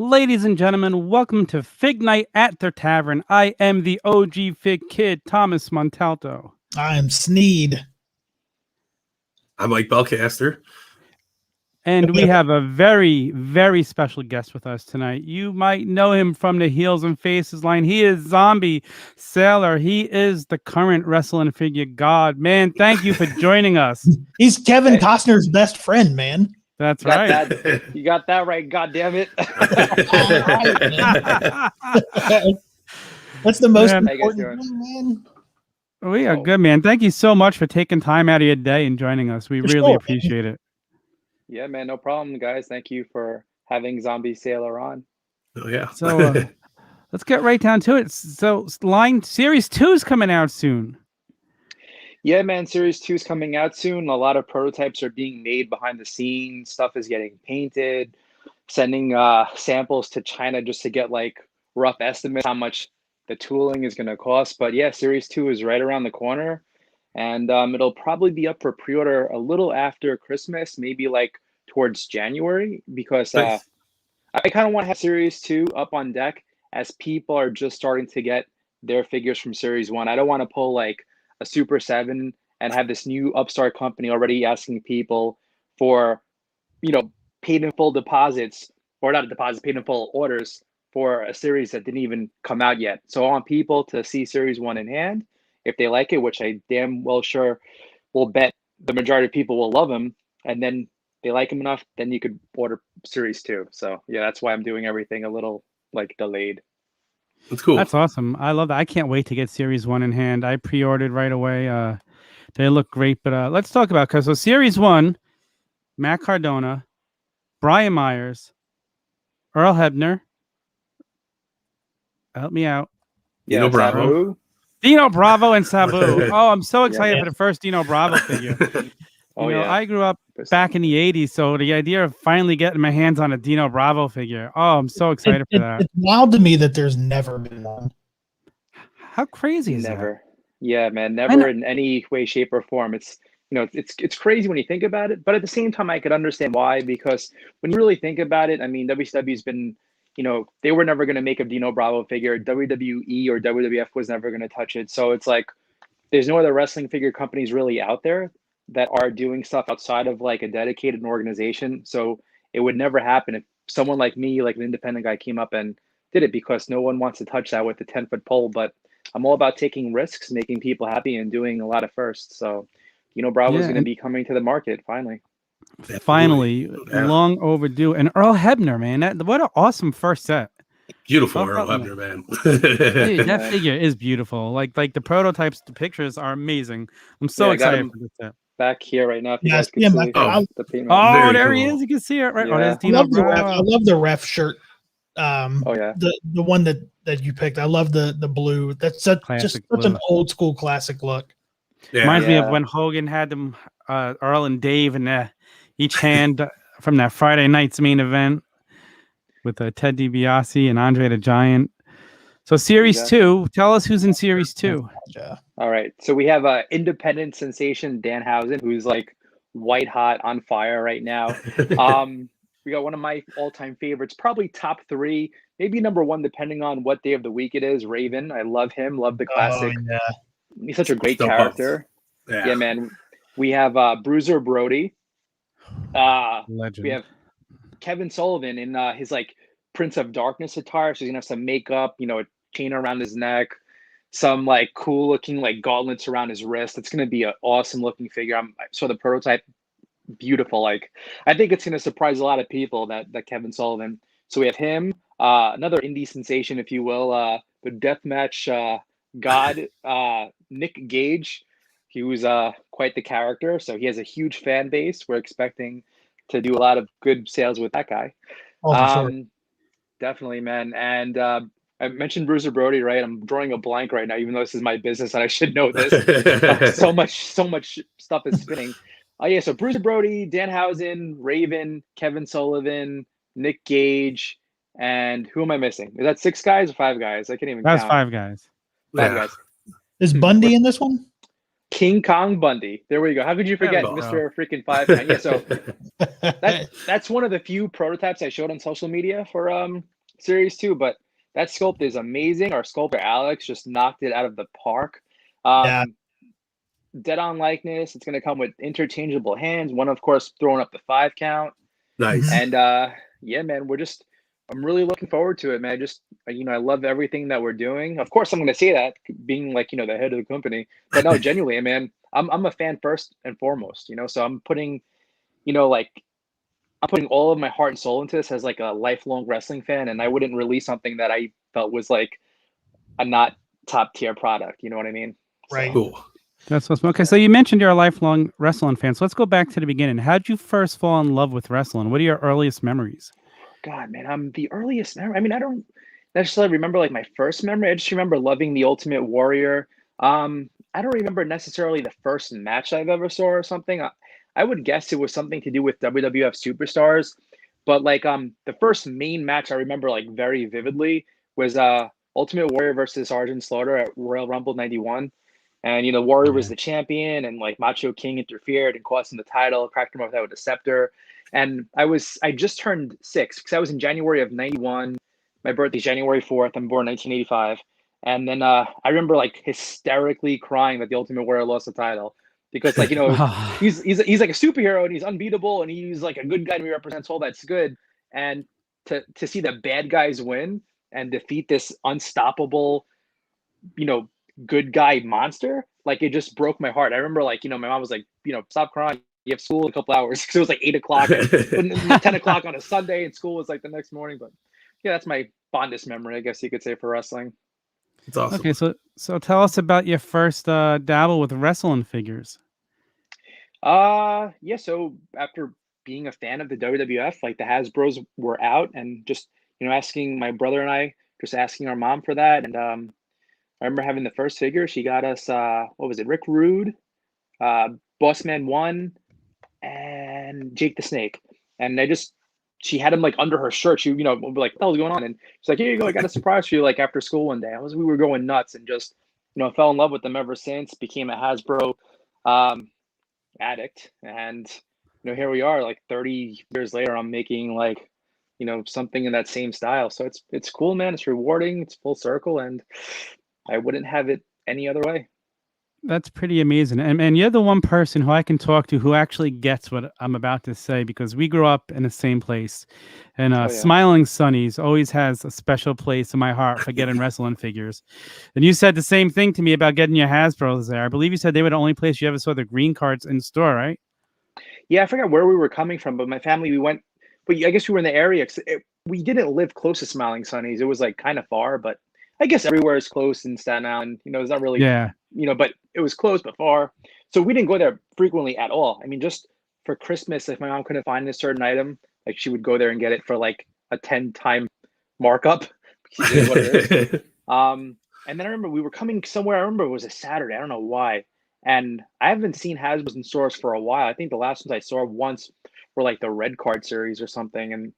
Ladies and gentlemen, welcome to Fig Night at the Tavern. I am the OG Fig Kid, Thomas Montalto. I am Snead. I'm like Belcaster. And we have a very, very special guest with us tonight. You might know him from the Heels and Faces line. He is Zombie Sailor. He is the current wrestling figure god. Man, thank you for joining us. He's Kevin Costner's best friend, man. That's right. You got that right, God damn it. That's the most Man. important thing, man. We are good, man. Thank you so much for taking time out of your day and joining us. We really appreciate it. Yeah, man, no problem, guys. Thank you for having Zombie Sailor on. Oh, yeah. So let's get right down to it. So line series 2 is coming out soon. Yeah, man, Series 2 is coming out soon. A lot of prototypes are being made behind the scenes. Stuff is getting painted, sending samples to China just to get like rough estimates how much the tooling is going to cost. But yeah, Series 2 is right around the corner. And it'll probably be up for pre-order a little after Christmas, maybe like towards January, because I kind of want to have Series 2 up on deck as people are just starting to get their figures from Series 1. I don't want to pull like a Super 7 and have this new upstart company already asking people for, paid in full deposits, or not deposits, paid in full orders for a series that didn't even come out yet. So I want people to see Series 1 in hand. If they like it, which I damn well sure will bet the majority of people will love them, and then they like them enough, then you could order Series 2. So yeah, that's why I'm doing everything a little like delayed. That's cool. That's awesome. I love that. I can't wait to get Series 1 in hand. I pre-ordered right away. They look great, but let's talk about so Series 1, Matt Cardona, Brian Myers, Earl Hebner. Help me out. Yeah, Dino Bravo. Dino Bravo and Sabu. Oh, I'm so excited for the first Dino Bravo figure. I grew up back in the 80s, so the idea of finally getting my hands on a Dino Bravo figure. Oh, I'm so excited for that. It's wild to me that there's never been one. How crazy is Never. that? Yeah, man, never in any way, shape, or form. It's it's crazy when you think about it, but at the same time, I could understand why, because when you really think about it, I mean, WCW's been, they were never going to make a Dino Bravo figure. WWE or WWF was never going to touch it. So it's like there's no other wrestling figure companies really out there that are doing stuff outside of like a dedicated organization. So it would never happen if someone like me, like an independent guy, came up and did it, because no one wants to touch that with the 10-foot pole. But I'm all about taking risks, making people happy, and doing a lot of firsts. So, Bravo is going to be coming to the market finally. Finally, long overdue. And Earl Hebner, man, what an awesome first set. Beautiful Earl Hebner, man. Dude, that figure is beautiful. Like the prototypes, the pictures are amazing. I'm so excited for this set. Back here right now, if you guys can see the paint. There he is. You can see it right. Yeah. Oh, there's Dino Bravo. I love the ref shirt. The one that you picked. I love the blue. That's such an old school classic look. Yeah. Reminds me of when Hogan had them, Earl and Dave, in each hand from that Friday night's main event with Ted DiBiase and Andre the Giant. So Series 2, tell us who's in Series 2. All right. So we have independent sensation Danhausen, who's like white hot on fire right now. We got one of my all-time favorites, probably top 3, maybe number 1, depending on what day of the week it is. Raven. I love him. Love the classic. Oh, yeah. He's such a great character. Yeah, man. We have Bruiser Brody. Legend. We have Kevin Sullivan in his like Prince of Darkness attire. So he's gonna have some makeup, a chain around his neck, some like cool looking like gauntlets around his wrist. It's gonna be an awesome looking figure. I saw the prototype, beautiful. Like I think it's gonna surprise a lot of people that Kevin Sullivan. So we have him, another indie sensation, if you will, the deathmatch god, Nick Gage. He was quite the character, so he has a huge fan base. We're expecting to do a lot of good sales with that guy. Sure. Definitely, man. And I mentioned Bruiser Brody, right? I'm drawing a blank right now, even though this is my business and I should know this. So much stuff is spinning. So Bruiser Brody, Danhausen, Raven, Kevin Sullivan, Nick Gage, and who am I missing? Is that 6 guys or 5 guys? I can't even count. That's 5 guys. 5 guys. Is Bundy in this one? King Kong Bundy. There we go. How could you forget Mr. Freaking 5 Man? Yeah, so that's one of the few prototypes I showed on social media for Series 2, but that sculpt is amazing. Our sculptor Alex just knocked it out of the park. Dead on likeness. It's going to come with interchangeable hands. One, of course, throwing up the 5 count. Nice. And yeah, man, I'm really looking forward to it, man. I love everything that we're doing. Of course, I'm going to say that being like, the head of the company, but no, genuinely, man, I'm a fan first and foremost, so I'm putting, I'm putting all of my heart and soul into this as like a lifelong wrestling fan. And I wouldn't release something that I felt was like a not top tier product. You know what I mean? Right. Cool. That's what's okay. So you mentioned you're a lifelong wrestling fan. So let's go back to the beginning. How did you first fall in love with wrestling? What are your earliest memories? God, man, I'm the earliest memory. I mean, I don't necessarily remember like my first memory. I just remember loving the Ultimate Warrior. I don't remember necessarily the first match I've ever saw or something. I would guess it was something to do with WWF Superstars, but like the first main match I remember like very vividly was Ultimate Warrior versus Sergeant Slaughter at Royal Rumble '91. And Warrior was the champion, and like Macho King interfered and cost him the title, cracked him off with a scepter. And I just turned 6 because I was in January of '91. My birthday's January 4th. I'm born 1985. And then I remember like hysterically crying that the Ultimate Warrior lost the title because like, he's like a superhero and he's unbeatable and he's like a good guy and he represents all that's good. And to see the bad guys win and defeat this unstoppable, good guy monster, like it just broke my heart. I remember like, my mom was like, stop crying. You have school in a couple hours because it was like 8 o'clock, 10 o'clock on a Sunday, and school was like the next morning. But yeah, that's my fondest memory, I guess you could say, for wrestling. It's awesome. Okay, so tell us about your first dabble with wrestling figures. Yeah, so after being a fan of the WWF, like the Hasbros were out, and just asking my brother and I, just asking our mom for that, and I remember having the first figure. She got us what was it, Rick Rude, Bossman 1, and Jake the Snake, and she had him like under her shirt. She, would be like, what the hell's going on? And she's like, here you go, I got a surprise for you, like after school one day. We were going nuts and just, fell in love with them ever since, became a Hasbro addict. And, here we are, like 30 years later, I'm making like, something in that same style. So it's cool, man. It's rewarding. It's full circle. And I wouldn't have it any other way. That's pretty amazing. And you're the one person who I can talk to who actually gets what I'm about to say, because we grew up in the same place. And Smiling Sunnies always has a special place in my heart for getting wrestling figures. And you said the same thing to me about getting your Hasbros there. I believe you said they were the only place you ever saw the green cards in store, right? Yeah, I forgot where we were coming from, but my family, we went, but I guess we were in the area. We didn't live close to Smiling Sunnies. It was like kind of far, but I guess everywhere is close in Staten Island. It's not really, but it was close but far. So we didn't go there frequently at all. I mean, just for Christmas, if my mom couldn't find a certain item, like she would go there and get it for like a 10-time markup. What it is. And then I remember we were coming somewhere. I remember it was a Saturday. I don't know why. And I haven't seen Hasbros in stores for a while. I think the last ones I saw once were like the Red Card series or something. And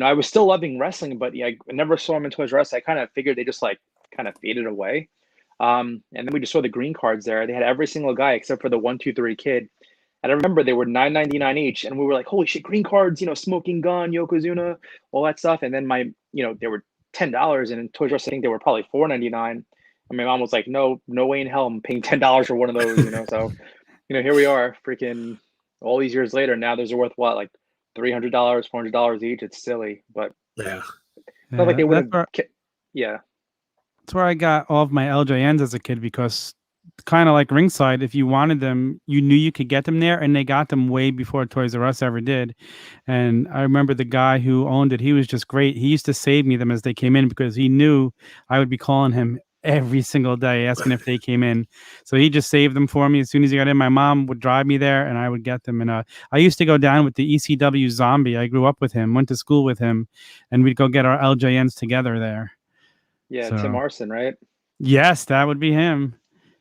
I was still loving wrestling, but I never saw them in Toys R Us. I kind of figured they just like kind of faded away. And then we just saw the green cards there. They had every single guy except for the 1, 2, 3 Kid. And I remember they were $9.99 each, and we were like, "Holy shit, green cards!" Smoking Gun, Yokozuna, all that stuff. And then they were $10, and in Toys R Us, I think they were probably $4.99. And my mom was like, "No way in hell I'm paying $10 for one of those." So, here we are, freaking all these years later. Now those are worth what, like $300, $400 each. It's silly, but yeah, not like they would have. Yeah. That's where I got all of my LJNs as a kid, because kind of like ringside, if you wanted them, you knew you could get them there, and they got them way before Toys R Us ever did. And I remember the guy who owned it, he was just great. He used to save me them as they came in because he knew I would be calling him every single day asking if they came in. So he just saved them for me. As soon as he got in, my mom would drive me there and I would get them. And I used to go down with the ECW Zombie. I grew up with him, went to school with him, and we'd go get our LJNs together there. Yeah, so, Tim Arson, right? Yes, that would be him.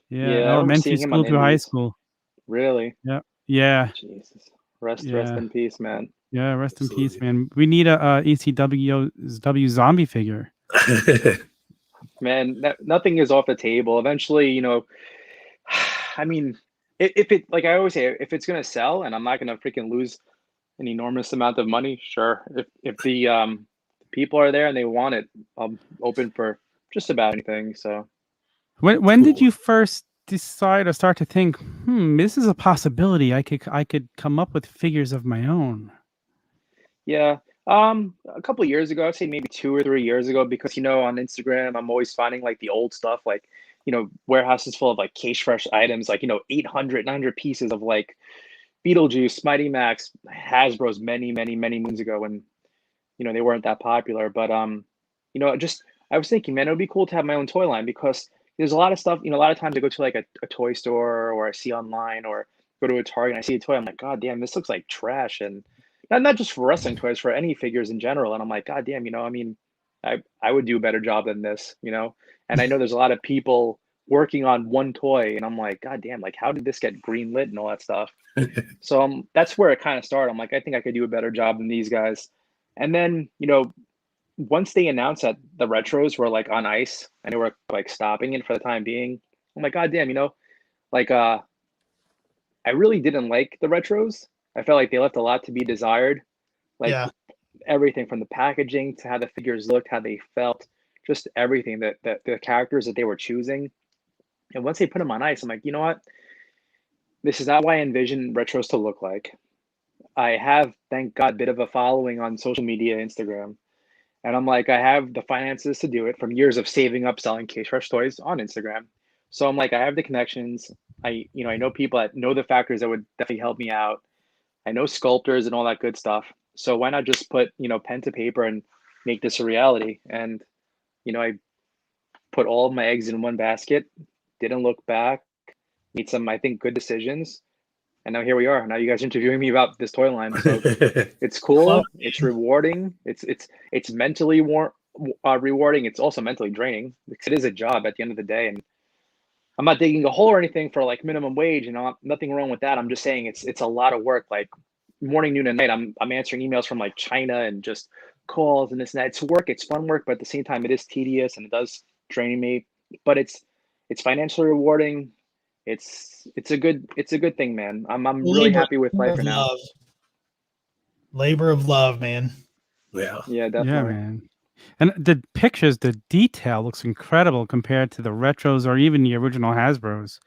Yeah, elementary school through high school. Really? Yeah. Yeah. Jesus. Rest in peace, man. Yeah, rest in peace, man. We need a ECW Zombie figure. Man, nothing is off the table. Eventually, I mean, if it, like I always say, if it's gonna sell and I'm not gonna freaking lose an enormous amount of money, sure. If the people are there and they want it. I'm open for just about anything. So when did you first decide or start to think, this is a possibility? I could come up with figures of my own. Yeah. A couple of years ago, I'd say maybe 2 or 3 years ago, because on Instagram, I'm always finding like the old stuff, like warehouses full of like case fresh items, like 800, 900 pieces of like Beetlejuice, Mighty Max, Hasbro's many, many, many moons ago when they weren't that popular. But just I was thinking, man, it would be cool to have my own toy line, because there's a lot of stuff. A lot of times I go to like a toy store, or I see online, or go to a Target and I see a toy. I'm like, God damn, this looks like trash. And not just for wrestling toys, for any figures in general. And I'm like, God damn, I mean, I would do a better job than this, And I know there's a lot of people working on one toy, and I'm like, God damn, like how did this get greenlit and all that stuff? So that's where it kind of started. I'm like, I think I could do a better job than these guys. And then, once they announced that the retros were like on ice and they were like stopping it for the time being, I'm like, God damn, like I really didn't like the retros. I felt like they left a lot to be desired. Like everything from the packaging to how the figures looked, how they felt, just everything, that the characters that they were choosing. And once they put them on ice, I'm like, you know what? This is not what I envisioned retros to look like. I have, thank God, a bit of a following on social media, Instagram. And I'm like, I have the finances to do it from years of saving up, selling case fresh toys on Instagram. So I'm like, I have the connections. I know people that know the factors that would definitely help me out. I know sculptors and all that good stuff. So why not just put, pen to paper and make this a reality? And, I put all of my eggs in one basket, didn't look back, made some, I think, good decisions. And now here we are. Now you guys are interviewing me about this toy line. So it's cool. It's rewarding. It's mentally rewarding. It's also mentally draining, because it is a job at the end of the day. And I'm not digging a hole or anything for like minimum wage, nothing wrong with that. I'm just saying it's a lot of work. Like morning, noon, and night, I'm answering emails from like China and just calls and this and that. It's work. It's fun work, but at the same time, it is tedious and it does drain me. But it's financially rewarding. It's a good thing, man. I'm really happy with life for now. Labor of love, man. Yeah, definitely. Yeah, man. And the pictures, the detail looks incredible compared to the retros or even the original Hasbro's.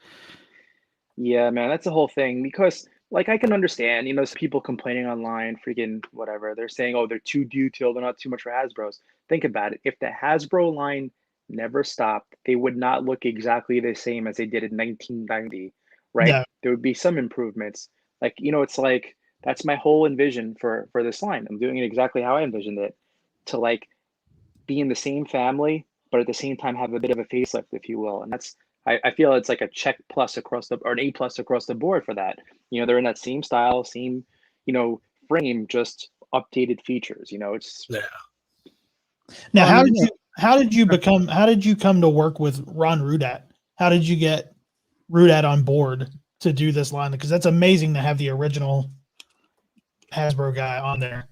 Yeah, man, that's the whole thing. Because like I can understand, some people complaining online, freaking whatever. They're saying, oh, they're too detailed, they're not too much for Hasbro's. Think about it. If the Hasbro line never stopped, they would not look exactly the same as they did in 1990, right? Yeah. There would be some improvements. Like, it's like, that's my whole envision for this line. I'm doing it exactly how I envisioned it, to like be in the same family, but at the same time have a bit of a facelift, if you will. And that's, I feel it's like a check plus or an A plus across the board for that. They're in that same style, same, frame, just updated features. It's Now, how did you come to work with Ron Rudat? How did you get Rudat on board to do this line? Because that's amazing to have the original Hasbro guy on there.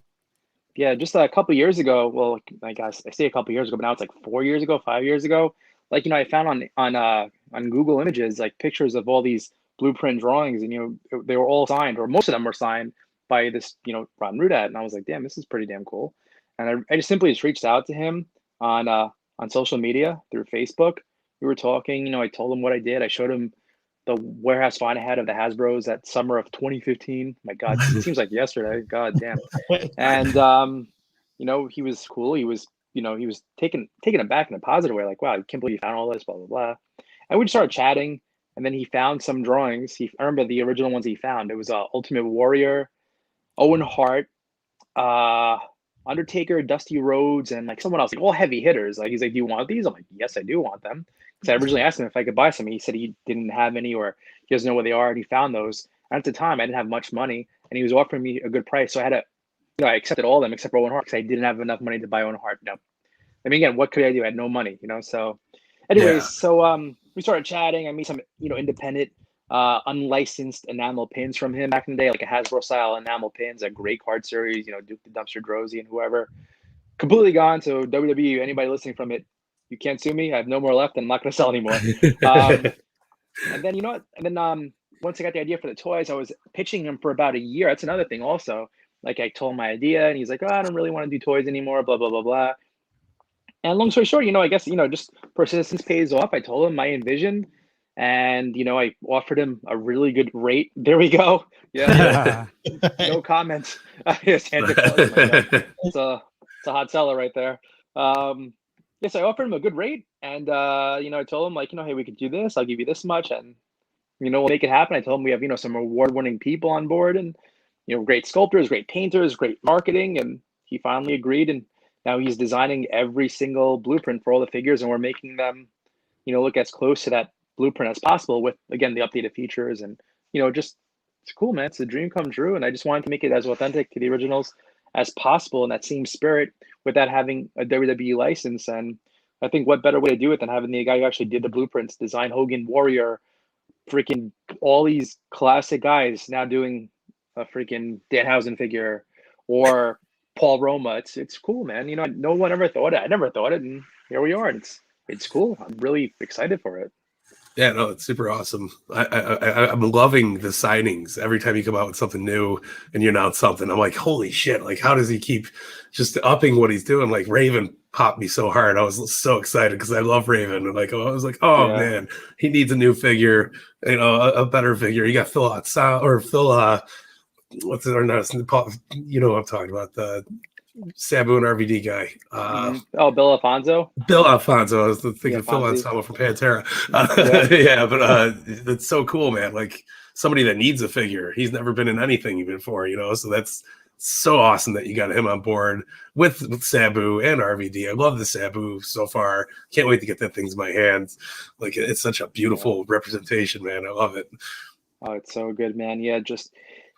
Yeah, just a couple of years ago. Well, I guess I say a couple of years ago, but now it's like 4 years ago, 5 years ago. Like, I found on Google Images like pictures of all these blueprint drawings, and they were all signed, or most of them were signed by this Ron Rudat, and I was like, damn, this is pretty damn cool. And I just simply reached out to him on social media through Facebook. We were talking. I told him what I did. I showed him the warehouse find I had of the Hasbro's that summer of 2015. My God, it seems like yesterday. God damn. And he was cool. He was taken aback in a positive way. Like, wow, I can't believe you found all this, blah blah blah. And we just started chatting, and then he found some drawings. I remember the original ones he found. It was Ultimate Warrior, Owen Hart, Undertaker, Dusty Rhodes, and like someone else, like all heavy hitters. Like, he's like, do you want these? I'm like, yes, I do want them. Because I originally asked him if I could buy some. He said he didn't have any, or he doesn't know where they are, and he found those. And at the time, I didn't have much money, and he was offering me a good price. So I had to, I accepted all of them except for Owen Hart, because I didn't have enough money to buy Owen Hart. No. I mean, again, what could I do? I had no money, So anyways, so we started chatting. I made some, independent, unlicensed enamel pins from him back in the day, like a Hasbro style enamel pins, a great card series, Duke the Dumpster Drozy and whoever. Completely gone. So WWE, anybody listening from it, you can't sue me. I have no more left. I'm not going to sell anymore. And then, once I got the idea for the toys, I was pitching him for about a year. That's another thing also. Like I told him my idea, and he's like, "Oh, I don't really want to do toys anymore." Blah blah blah blah. And long story short, I guess just persistence pays off. I told him my envision, and I offered him a really good rate. There we go. Yeah, no comments. It's a hot seller right there. Yes, I offered him a good rate, and I told him like, hey, we could do this. I'll give you this much, and we'll make it happen. I told him we have some award-winning people on board, and great sculptors, great painters, great marketing, and he finally agreed. And now he's designing every single blueprint for all the figures, and we're making them, look as close to that blueprint as possible with, again, the updated features. And just it's cool, man. It's a dream come true, and I just wanted to make it as authentic to the originals as possible in that same spirit without having a WWE license. And I think what better way to do it than having the guy who actually did the blueprints, design Hogan, Warrior, freaking all these classic guys now doing a freaking Danhausen figure or Paul Roma. It's cool, man. No one ever thought it. I never thought it, and here we are. And it's cool. I'm really excited for it. Yeah, no, it's super awesome. I'm loving the signings. Every time you come out with something new and you announce something, I'm like, holy shit! Like, how does he keep just upping what he's doing? Like, Raven popped me so hard. I was so excited because I love Raven. And I was like, oh man, he needs a new figure. A better figure. You got Phil what's it or not? You know what I'm talking about, the Sabu and RVD guy. Bill Alfonso. Bill Alfonso. I was thinking Phil Anselmo from Pantera. But that's so cool, man. Like somebody that needs a figure. He's never been in anything before, so that's so awesome that you got him on board with Sabu and RVD. I love the Sabu so far. Can't wait to get that thing in my hands. Like it's such a beautiful representation, man. I love it. Oh, it's so good, man. Yeah, it's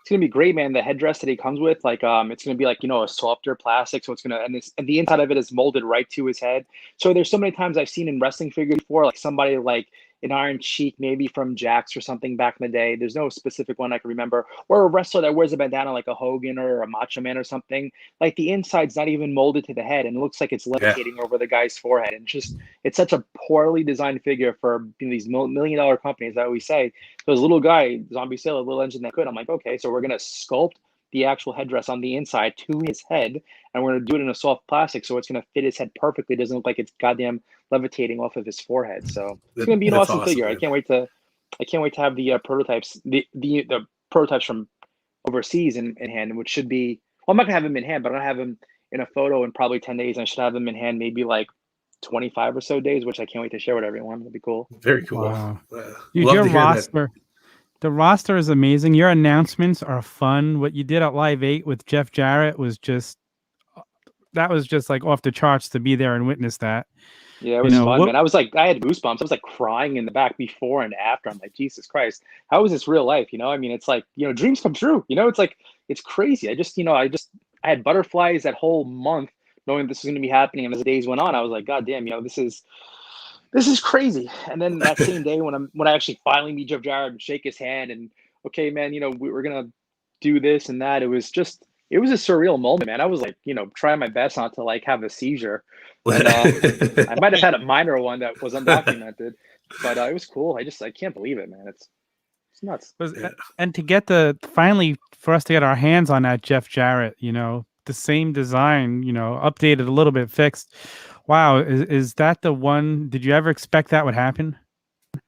gonna be great, man. The headdress that he comes with, like, it's gonna be like a softer plastic, so it's gonna and the inside of it is molded right to his head. So there's so many times I've seen in wrestling figures before, like somebody like an Iron Sheik, maybe from Jax or something back in the day. There's no specific one I can remember, or a wrestler that wears a bandana like a Hogan or a Macho Man or something. Like the inside's not even molded to the head, and it looks like it's levitating over the guy's forehead. And it's such a poorly designed figure for these $1 million companies. I always say, so this little guy, Zombie Sailor, a little engine that could. I'm like, okay, so we're gonna sculpt the actual headdress on the inside to his head, and we're gonna do it in a soft plastic, so it's gonna fit his head perfectly. It doesn't look like it's goddamn levitating off of his forehead. So it's gonna be an awesome figure. Man. I can't wait to have the prototypes, the prototypes from overseas in hand, which should be. Well, I'm not gonna have him in hand, but I'm gonna have him in a photo in probably 10 days. And I should have them in hand maybe like 25 or so days, which I can't wait to share with everyone. It'll be cool. Very cool. Wow. Your roster. The roster is amazing. Your announcements are fun. What you did at Live 8 with Jeff Jarrett was just like off the charts to be there and witness that. Yeah, it was fun, man. I had goosebumps. I was like crying in the back before and after. I'm like, Jesus Christ, how is this real life? I mean, it's like, dreams come true. It's like, it's crazy. I had butterflies that whole month knowing this was going to be happening. And as the days went on, I was like, God damn, this is crazy. And then that same day when I actually finally meet Jeff Jarrett and shake his hand and, okay, man, we're going to do this and that. It was a surreal moment, man. I was like, trying my best not to like have a seizure. And, I might have had a minor one that was undocumented, but it was cool. I can't believe it, man. It's nuts. And to get finally for us to get our hands on that Jeff Jarrett, the same design, updated a little bit, fixed. Wow, is that the one? Did you ever expect that would happen?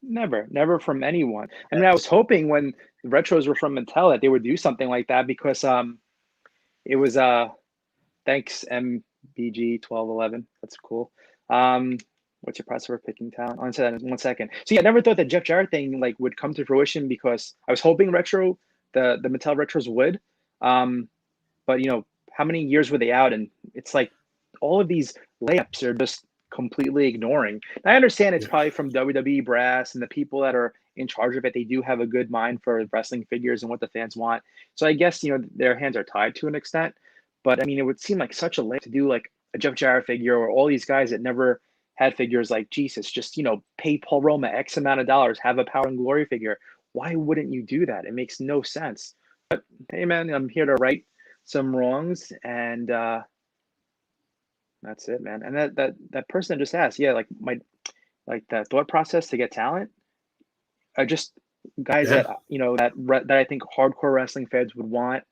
Never from anyone. I mean, I was hoping when the retros were from Mattel that they would do something like that because it was thanks MBG 1211. That's cool. What's your price for picking talent? I'll answer that in 1 second. So yeah, I never thought the Jeff Jarrett thing like would come to fruition because I was hoping the Mattel retros would. But how many years were they out? And it's like all of these layups are just completely ignoring. And I understand it's probably from WWE brass and the people that are in charge of it. They do have a good mind for wrestling figures and what the fans want. So I guess, their hands are tied to an extent. But I mean, it would seem like such a layup to do like a Jeff Jarrett figure or all these guys that never had figures like Jesus, just, pay Paul Roma X amount of dollars, have a Power and Glory figure. Why wouldn't you do that? It makes no sense. But hey, man, I'm here to right some wrongs, and that's it, man. And that person just asked, yeah, like that thought process to get talent, are just guys that that I think hardcore wrestling fans would want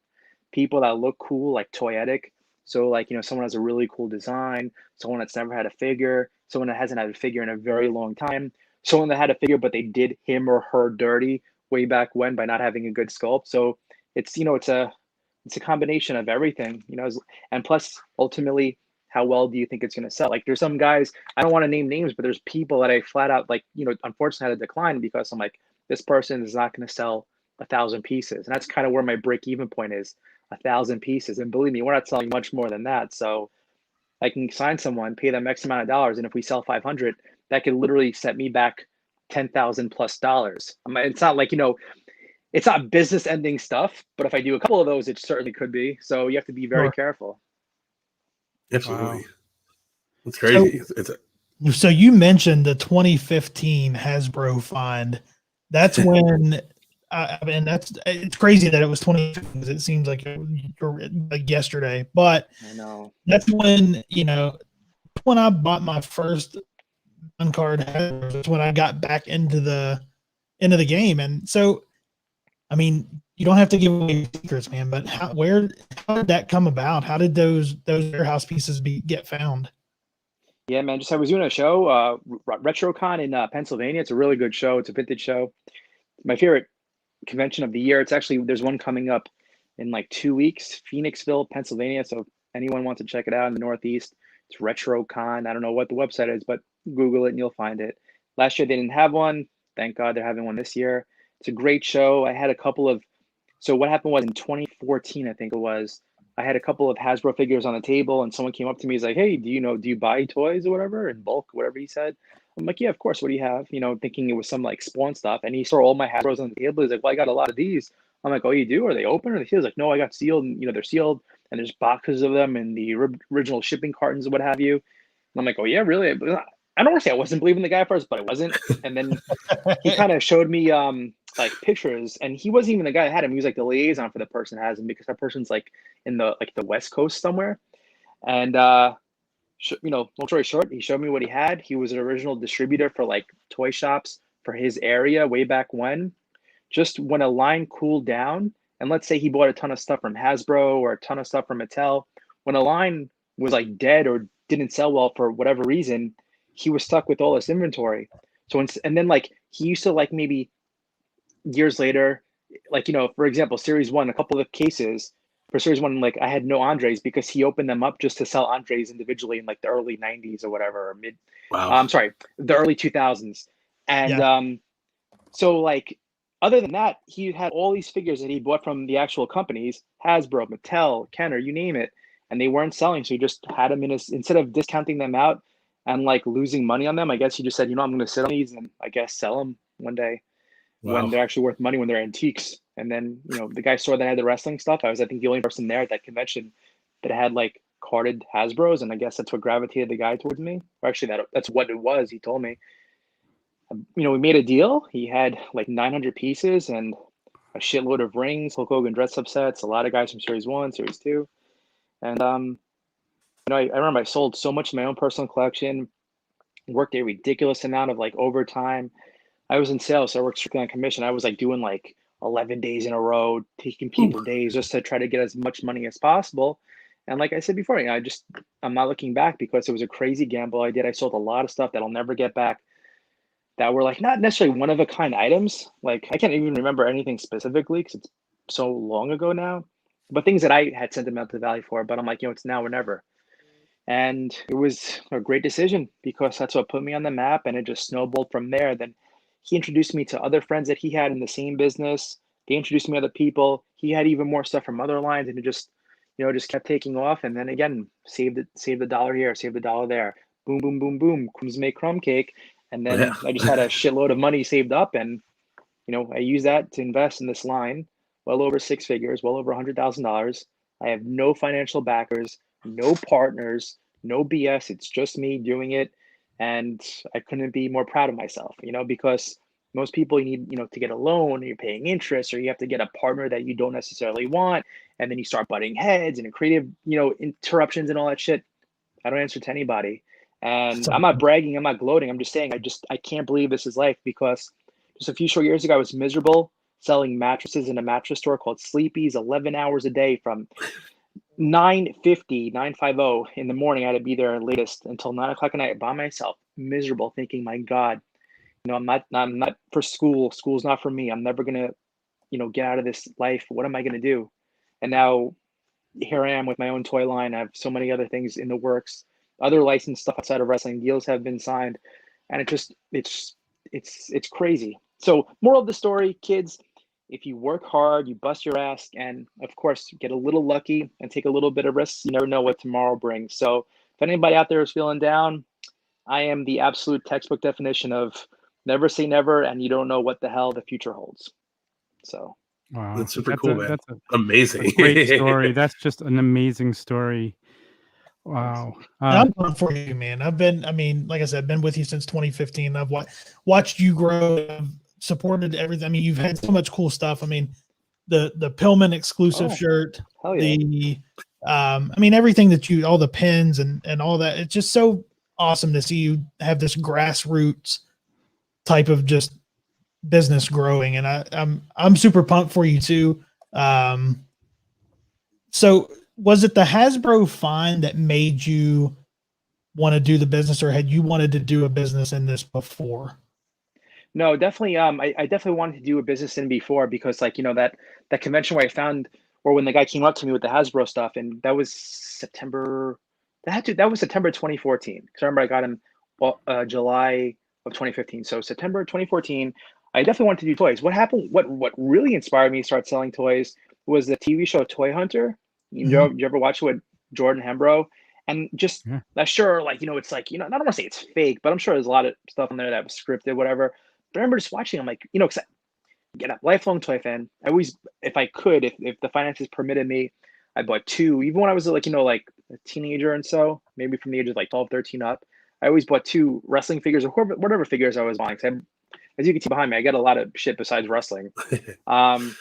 people that look cool, like toyetic. So like, someone has a really cool design, someone that's never had a figure, someone that hasn't had a figure in a very long time, someone that had a figure, but they did him or her dirty way back when by not having a good sculpt. So it's, it's a combination of everything, and plus ultimately, how well do you think it's going to sell? Like there's some guys, I don't want to name names, but there's people that I flat out like, unfortunately had to decline because I'm like, this person is not going to sell 1,000 pieces. And that's kind of where my break even point is, 1,000 pieces. And believe me, we're not selling much more than that. So I can sign someone, pay them X amount of dollars. And if we sell 500, that could literally set me back $10,000+. It's not like, it's not business ending stuff, but if I do a couple of those, it certainly could be. So you have to be very careful. Absolutely. Wow. It's crazy. So you mentioned the 2015 Hasbro find. That's when, it's crazy that it was 2015 because it seems like like yesterday. But I know that's when when I bought my first uncard. That's when I got back into the game, and so I mean, you don't have to give away secrets, man. But how did that come about? How did those warehouse pieces get found? Yeah, man. I was doing a show, RetroCon in Pennsylvania. It's a really good show. It's a vintage show. My favorite convention of the year. It's actually, there's one coming up in like 2 weeks, Phoenixville, Pennsylvania. So if anyone wants to check it out in the Northeast, it's RetroCon. I don't know what the website is, but Google it and you'll find it. Last year they didn't have one. Thank God they're having one this year. It's a great show. I had a couple of, so what happened was in 2014, I think it was, I had a couple of Hasbro figures on the table and someone came up to me. He's like, hey, do you buy toys or whatever in bulk, whatever he said? I'm like, yeah, of course. What do you have? Thinking it was some like Spawn stuff. And he saw all my Hasbros on the table. He's like, well, I got a lot of these. I'm like, oh, you do? Are they open? Or he was like, no, I got sealed. And, they're sealed and there's boxes of them and the original shipping cartons and what have you. And I'm like, oh, yeah, really? I don't want to say I wasn't believing the guy first, but I wasn't. And then he kind of showed me like pictures, and he wasn't even the guy that had him. He was like the liaison for the person that has him because that person's like in the West Coast somewhere. And long story short, he showed me what he had. He was an original distributor for like toy shops for his area way back when. Just when a line cooled down, and let's say he bought a ton of stuff from Hasbro or a ton of stuff from Mattel, when a line was like dead or didn't sell well for whatever reason, he was stuck with all this inventory. So and then like he used to like maybe years later, like for example, Series 1, a couple of cases for Series 1, like I had no Andres because he opened them up just to sell Andres individually in like the early 90s or whatever, or the early 2000s. And so like other than that, he had all these figures that he bought from the actual companies, Hasbro, Mattel, Kenner, you name it, and they weren't selling. So he just had them in his, instead of discounting them out and like losing money on them, I guess he just said, I'm going to sit on these and I guess sell them one day. Wow. When they're actually worth money, when they're antiques. And then, the guy saw that I had the wrestling stuff. I think the only person there at that convention that had like carded Hasbros. And I guess that's what gravitated the guy towards me. Or actually that's what it was. He told me, we made a deal. He had like 900 pieces and a shitload of rings, Hulk Hogan dress up sets, a lot of guys from Series 1, Series 2. And, I remember I sold so much of my own personal collection, worked a ridiculous amount of like overtime. I was in sales, so I worked strictly on commission. I was like doing like 11 days in a row, taking people days just to try to get as much money as possible. And like I said before, I'm not looking back because it was a crazy gamble I did. I sold a lot of stuff that I'll never get back that were like not necessarily one of a kind items. Like I can't even remember anything specifically because it's so long ago now, but things that I had sentimental value for. But I'm like, it's now or never. And it was a great decision because that's what put me on the map, and it just snowballed from there. Then he introduced me to other friends that he had in the same business. They introduced me to other people. He had even more stuff from other lines, and it just, just kept taking off. And then again, save the dollar here, save the dollar there. Boom, boom, boom, boom. Crumbs make crumb cake. And then I just had a shitload of money saved up, and I used that to invest in this line, well over 6 figures, well over $100,000. I have no financial backers, no partners, no BS. It's just me doing it. And I couldn't be more proud of myself, because most people you need, to get a loan, or you're paying interest, or you have to get a partner that you don't necessarily want. And then you start butting heads and creative, interruptions and all that shit. I don't answer to anybody. And I'm not bragging. I'm not gloating. I'm just saying, I can't believe this is life, because just a few short years ago, I was miserable, selling mattresses in a mattress store called Sleepy's 11 hours a day from 9:50 in the morning. I had to be there latest until 9 o'clock at night by myself, miserable, thinking, my God, I'm not for school. School's not for me. I'm never going to, get out of this life. What am I going to do? And now here I am with my own toy line. I have so many other things in the works. Other licensed stuff outside of wrestling deals have been signed, and it's crazy. So moral of the story, kids, if you work hard, you bust your ass, and of course get a little lucky and take a little bit of risks, you never know what tomorrow brings. So if anybody out there is feeling down, I am the absolute textbook definition of never say never, and you don't know what the hell the future holds. So wow, that's super cool, man. That's amazing. a great story. That's just an amazing story. Wow. I'm proud for you, man. Like I said, I've been with you since 2015. I've watched you grow. I've supported everything. I mean, you've had so much cool stuff. I mean, the Pillman exclusive shirt, hell yeah. Everything that all the pins and all that. It's just so awesome to see you have this grassroots type of just business growing, and I'm super pumped for you too. So was it the Hasbro find that made you want to do the business, or had you wanted to do a business in this before? No, definitely. I definitely wanted to do a business in before, because that convention where I found, or when the guy came up to me with the Hasbro stuff, and that was September. That was September 2014. Because I remember I got him July of 2015. So September 2014, I definitely wanted to do toys. What happened? What really inspired me to start selling toys was the TV show Toy Hunter. You ever watch it with Jordan Hembrow? And just sure, it's I don't want to say it's fake, but I'm sure there's a lot of stuff on there that was scripted, whatever. But I remember just watching. I'm like, because again, I'm a lifelong toy fan. I always, if I could, if the finances permitted me, I bought two. Even when I was like a teenager, and so maybe from the age of 12, 13 up, I always bought two wrestling figures or whatever figures I was buying. As you can see behind me, I got a lot of shit besides wrestling. I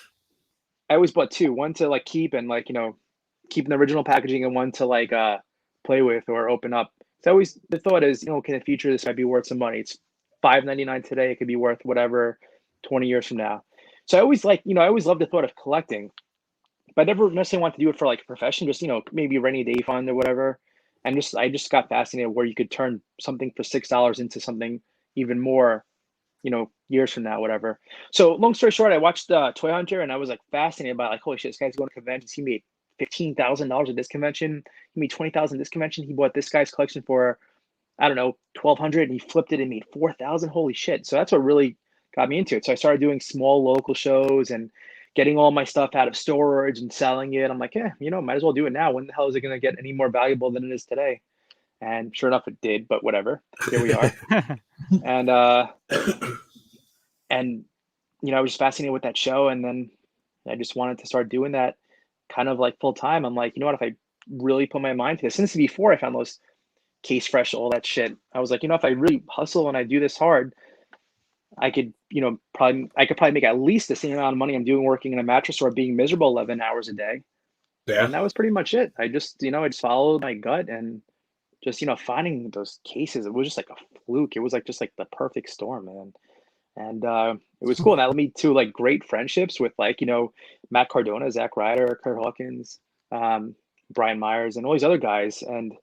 always bought two, one to keep and keep in the original packaging, and one to play with or open up. So always the thought is, in the future this might be worth some money. It's $5.99 today. It could be worth whatever 20 years from now. So I always I always loved the thought of collecting, but I never necessarily wanted to do it for a profession, just maybe a rainy day fund or whatever. And I just got fascinated where you could turn something for $6 into something even more, years from now, whatever. So long story short, I watched Toy Hunter, and I was fascinated by holy shit, this guy's going to conventions. He made $15,000 at this convention. He made $20,000 at this convention. He bought this guy's collection for, I don't know, $1,200, and he flipped it and made $4,000. Holy shit. So that's what really got me into it. So I started doing small local shows and getting all my stuff out of storage and selling it. I'm like, might as well do it now. When the hell is it going to get any more valuable than it is today? And sure enough, it did, but whatever. Here we are. And I was just fascinated with that show. And then I just wanted to start doing that kind of full time. I'm like, what, if I really put my mind to this? Since before I found those Case Fresh, all that shit, I was like, if I really hustle and I do this hard, I could, probably make at least the same amount of money I'm doing working in a mattress store, being miserable 11 hours a day. Yeah. And that was pretty much it. I just, I just followed my gut, and just, finding those cases, it was just a fluke. It was just the perfect storm, man. And it was cool. And that led me to great friendships with Matt Cardona, Zach Ryder, Kurt Hawkins, Brian Myers, and all these other guys. And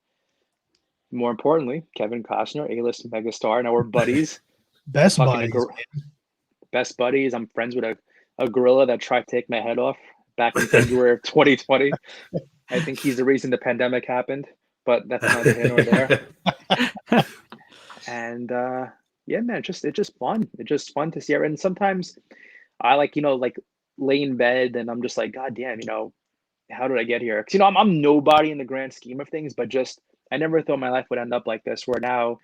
more importantly, Kevin Costner, A-list megastar. Now we're buddies. Best buddies. Best buddies. I'm friends with a gorilla that tried to take my head off back in February of 2020. I think he's the reason the pandemic happened, but that's neither here nor there. And yeah, man, it's just fun. It's just fun to see it. And sometimes I lay in bed and I'm just God damn, how did I get here? Because I'm nobody in the grand scheme of things, but just I never thought my life would end up like this, where now,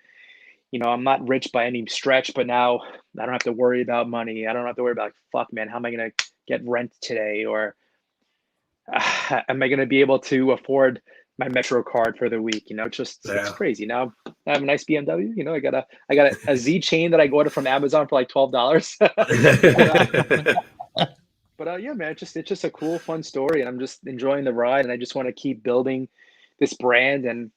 I'm not rich by any stretch, but now I don't have to worry about money. I don't have to worry about fuck, man, how am I gonna get rent today? Or am I gonna be able to afford my Metro card for the week? It's crazy. Now I have a nice BMW. I got a Z chain that I ordered from Amazon for $12. But yeah, man, it's just a cool, fun story, and I'm just enjoying the ride, and I just want to keep building this brand. And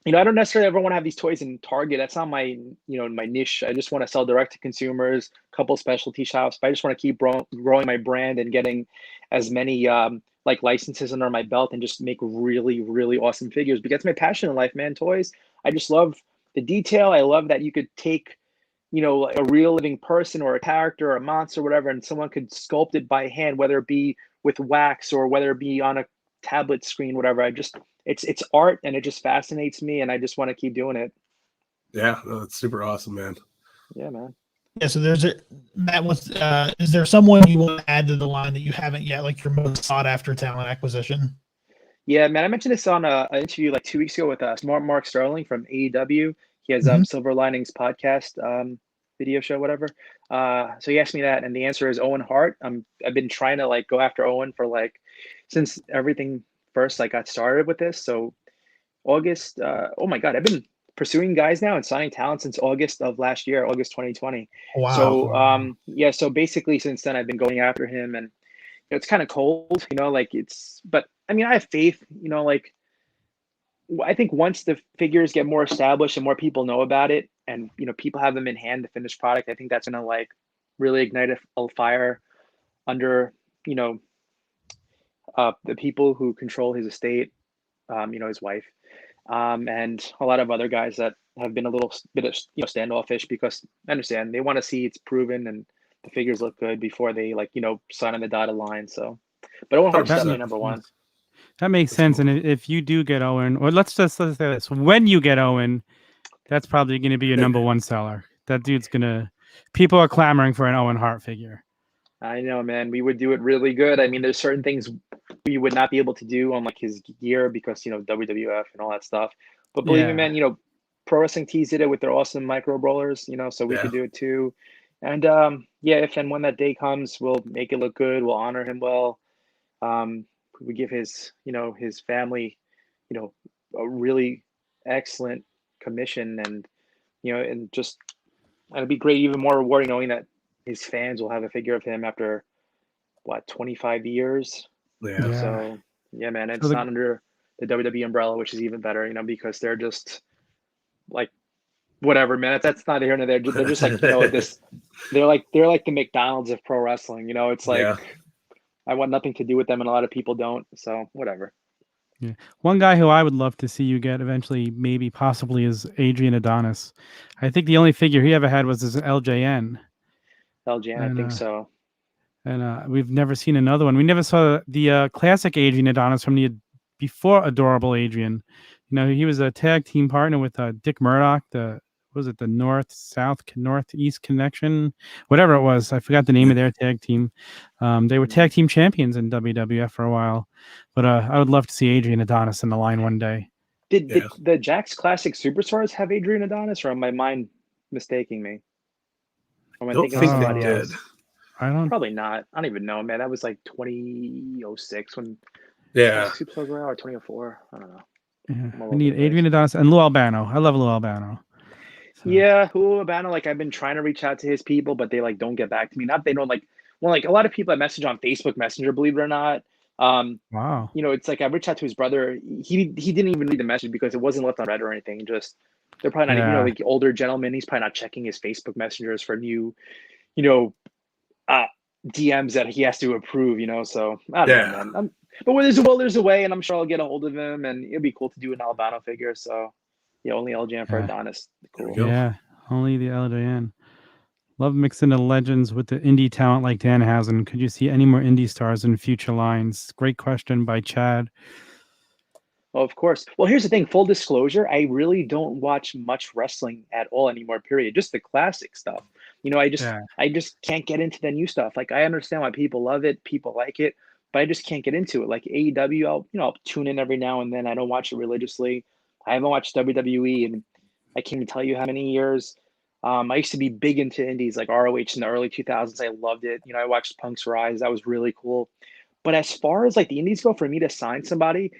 I don't necessarily ever want to have these toys in Target. That's not my, my niche. I just want to sell direct to consumers, a couple specialty shops. But I just want to keep growing my brand and getting as many like licenses under my belt and just make really, really awesome figures. Because that's my passion in life, man. Toys. I just love the detail. I love that you could take, a real living person or a character or a monster or whatever, and someone could sculpt it by hand, whether it be with wax or whether it be on a tablet screen, whatever. It's art, and it just fascinates me, and I just want to keep doing it. Yeah, that's super awesome, man. Yeah, man. Yeah, so Matt was is there someone you want to add to the line that you haven't yet, like your most sought after talent acquisition? Yeah, man, I mentioned this on an interview like 2 weeks ago with Smart Mark Sterling from AEW. He has Silver Linings podcast video show, whatever. So he asked me that, and the answer is Owen Hart. I've been trying to like go after Owen for like since everything first like got started with this. So August, oh my God, I've been pursuing guys now and signing talent since August of last year, August 2020. Wow. So yeah, so basically since then I've been going after him, and it's kind of cold, but I mean I have faith, like I think once the figures get more established and more people know about it, and people have them in hand, the finished product, I think that's gonna like really ignite a fire under the people who control his estate, his wife, and a lot of other guys that have been a little bit of standoffish, because I understand they want to see it's proven and the figures look good before they sign on the dotted line. So, but Owen Hart's definitely number one. That makes sense. And if you do get Owen, or let's say this, when you get Owen, that's probably going to be your number one seller. That dude's people are clamoring for an Owen Hart figure. I know, man. We would do it really good. I mean, there's certain things we would not be able to do on like his gear because, WWF and all that stuff. But believe me, man, Pro Wrestling Tees did it with their awesome micro brawlers, so we could do it too. And if and when that day comes, we'll make it look good. We'll honor him well. We give his family, a really excellent commission, and and just it'd be great, even more rewarding knowing that his fans will have a figure of him after 25 years. Yeah. So yeah, man, it's not under the WWE umbrella, which is even better, because they're just like whatever, man. That's not here nor there. They're just like this. They're like the McDonald's of pro wrestling. It's like I want nothing to do with them, and a lot of people don't. So whatever. Yeah, one guy who I would love to see you get eventually, maybe possibly, is Adrian Adonis. I think the only figure he ever had was his LJN. LJN, I think so. And we've never seen another one. We never saw the classic Adrian Adonis from the before Adorable Adrian. He was a tag team partner with Dick Murdoch. The Northeast Connection, whatever it was. I forgot the name of their tag team. They were tag team champions in WWF for a while. But I would love to see Adrian Adonis in the line one day. Did the Jack's Classic Superstars have Adrian Adonis, or am my mind mistaking me? Or am I thinking of somebody else? Probably not. I don't even know, man. That was like 2006 when Superstars were out, or 2004. I don't know. Yeah. We need Adrian Adonis and Lou Albano. I love Lou Albano. So. Yeah, Lou Albano. Like I've been trying to reach out to his people, but they like don't get back to me. Not they don't like. Well, like a lot of people I message on Facebook Messenger, believe it or not. Wow. It's like I reached out to his brother. He didn't even read the message because it wasn't left on read or anything. Just they're probably not. Like older gentleman. He's probably not checking his Facebook messengers for new, DMs that he has to approve. So I don't know, man. But when there's a way, and I'm sure I'll get a hold of him, and it'd be cool to do an Albano figure. So only LJN for Adonis. Cool. Yeah, only the LJN. Love mixing the legends with the indie talent like Danhausen. Could you see any more indie stars in future lines? Great question by Chad. Well, of course. Well, here's the thing. Full disclosure, I really don't watch much wrestling at all anymore, period. Just the classic stuff. I just can't get into the new stuff. Like, I understand why people love it. People like it. But I just can't get into it. Like AEW, I'll tune in every now and then. I don't watch it religiously. I haven't watched WWE, and I can't even tell you how many years. I used to be big into indies like ROH in the early 2000s. I loved it. I watched Punk's Rise. That was really cool. But as far as like the indies go, for me to sign somebody,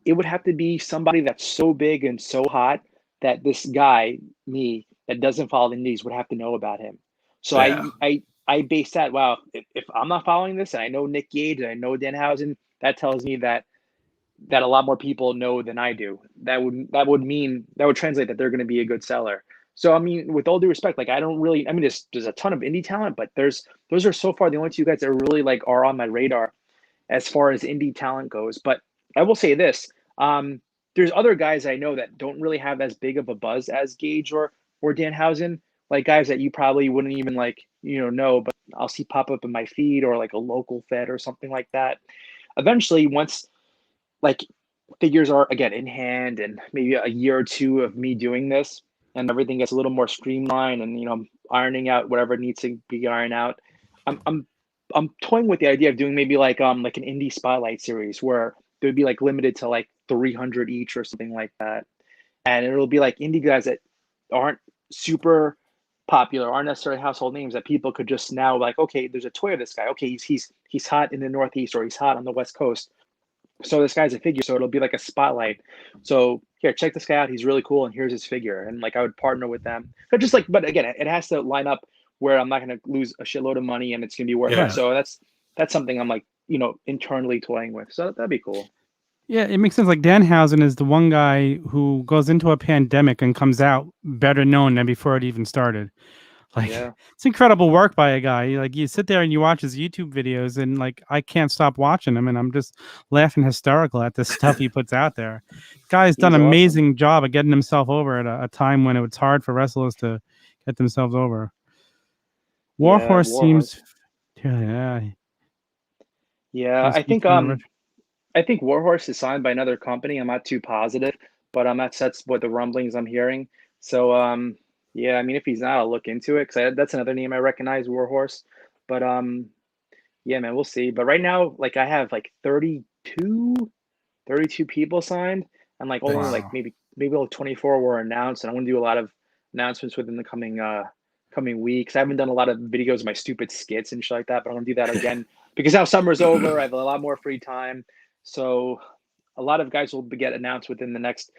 it would have to be somebody that's so big and so hot that this guy, me, that doesn't follow the indies would have to know about him. So I base that, wow, if I'm not following this and I know Nick Gage and I know Danhausen, that tells me that that a lot more people know than I do. That would translate that they're going to be a good seller. So I mean, with all due respect, like I don't really. I mean, there's a ton of indie talent, but those are so far the only two guys that really like are on my radar as far as indie talent goes. But I will say this: there's other guys I know that don't really have as big of a buzz as Gage or Danhausen, like guys that you probably wouldn't even like know, but I'll see pop up in my feed or like a local fed or something like that. Eventually, once like figures are again in hand and maybe a year or two of me doing this and everything gets a little more streamlined and ironing out whatever needs to be ironed out, I'm toying with the idea of doing maybe like an indie spotlight series where it would be like limited to like 300 each or something like that, and it'll be like indie guys that aren't super popular, aren't necessarily household names, that people could just now like, okay, there's a toy of this guy, okay, he's hot in the Northeast or he's hot on the West Coast, so this guy's a figure, so it'll be like a spotlight. So here, check this guy out, he's really cool, and here's his figure. And like I would partner with them, but again, it has to line up where I'm not going to lose a shitload of money and it's going to be worth it. So that's something I'm like internally toying with, so that'd be cool. Yeah, it makes sense. Like Danhausen is the one guy who goes into a pandemic and comes out better known than before it even started. Like it's incredible work by a guy. Like you sit there and you watch his YouTube videos and like I can't stop watching him and I'm just laughing hysterical at the stuff he puts out there. Guy's done an amazing job of getting himself over at a time when it was hard for wrestlers to get themselves over. Warhorse seems I think Warhorse is signed by another company. I'm not too positive, but that's what the rumblings I'm hearing. So yeah, I mean, if he's not, I'll look into it because that's another name I recognize, Warhorse. But yeah, man, we'll see. But right now, like I have like 32 people signed, and like only like maybe like 24 were announced. And I want to do a lot of announcements within the coming weeks. I haven't done a lot of videos of my stupid skits and shit like that, but I'm gonna do that again because now summer's over. I have a lot more free time, so a lot of guys will get announced within the next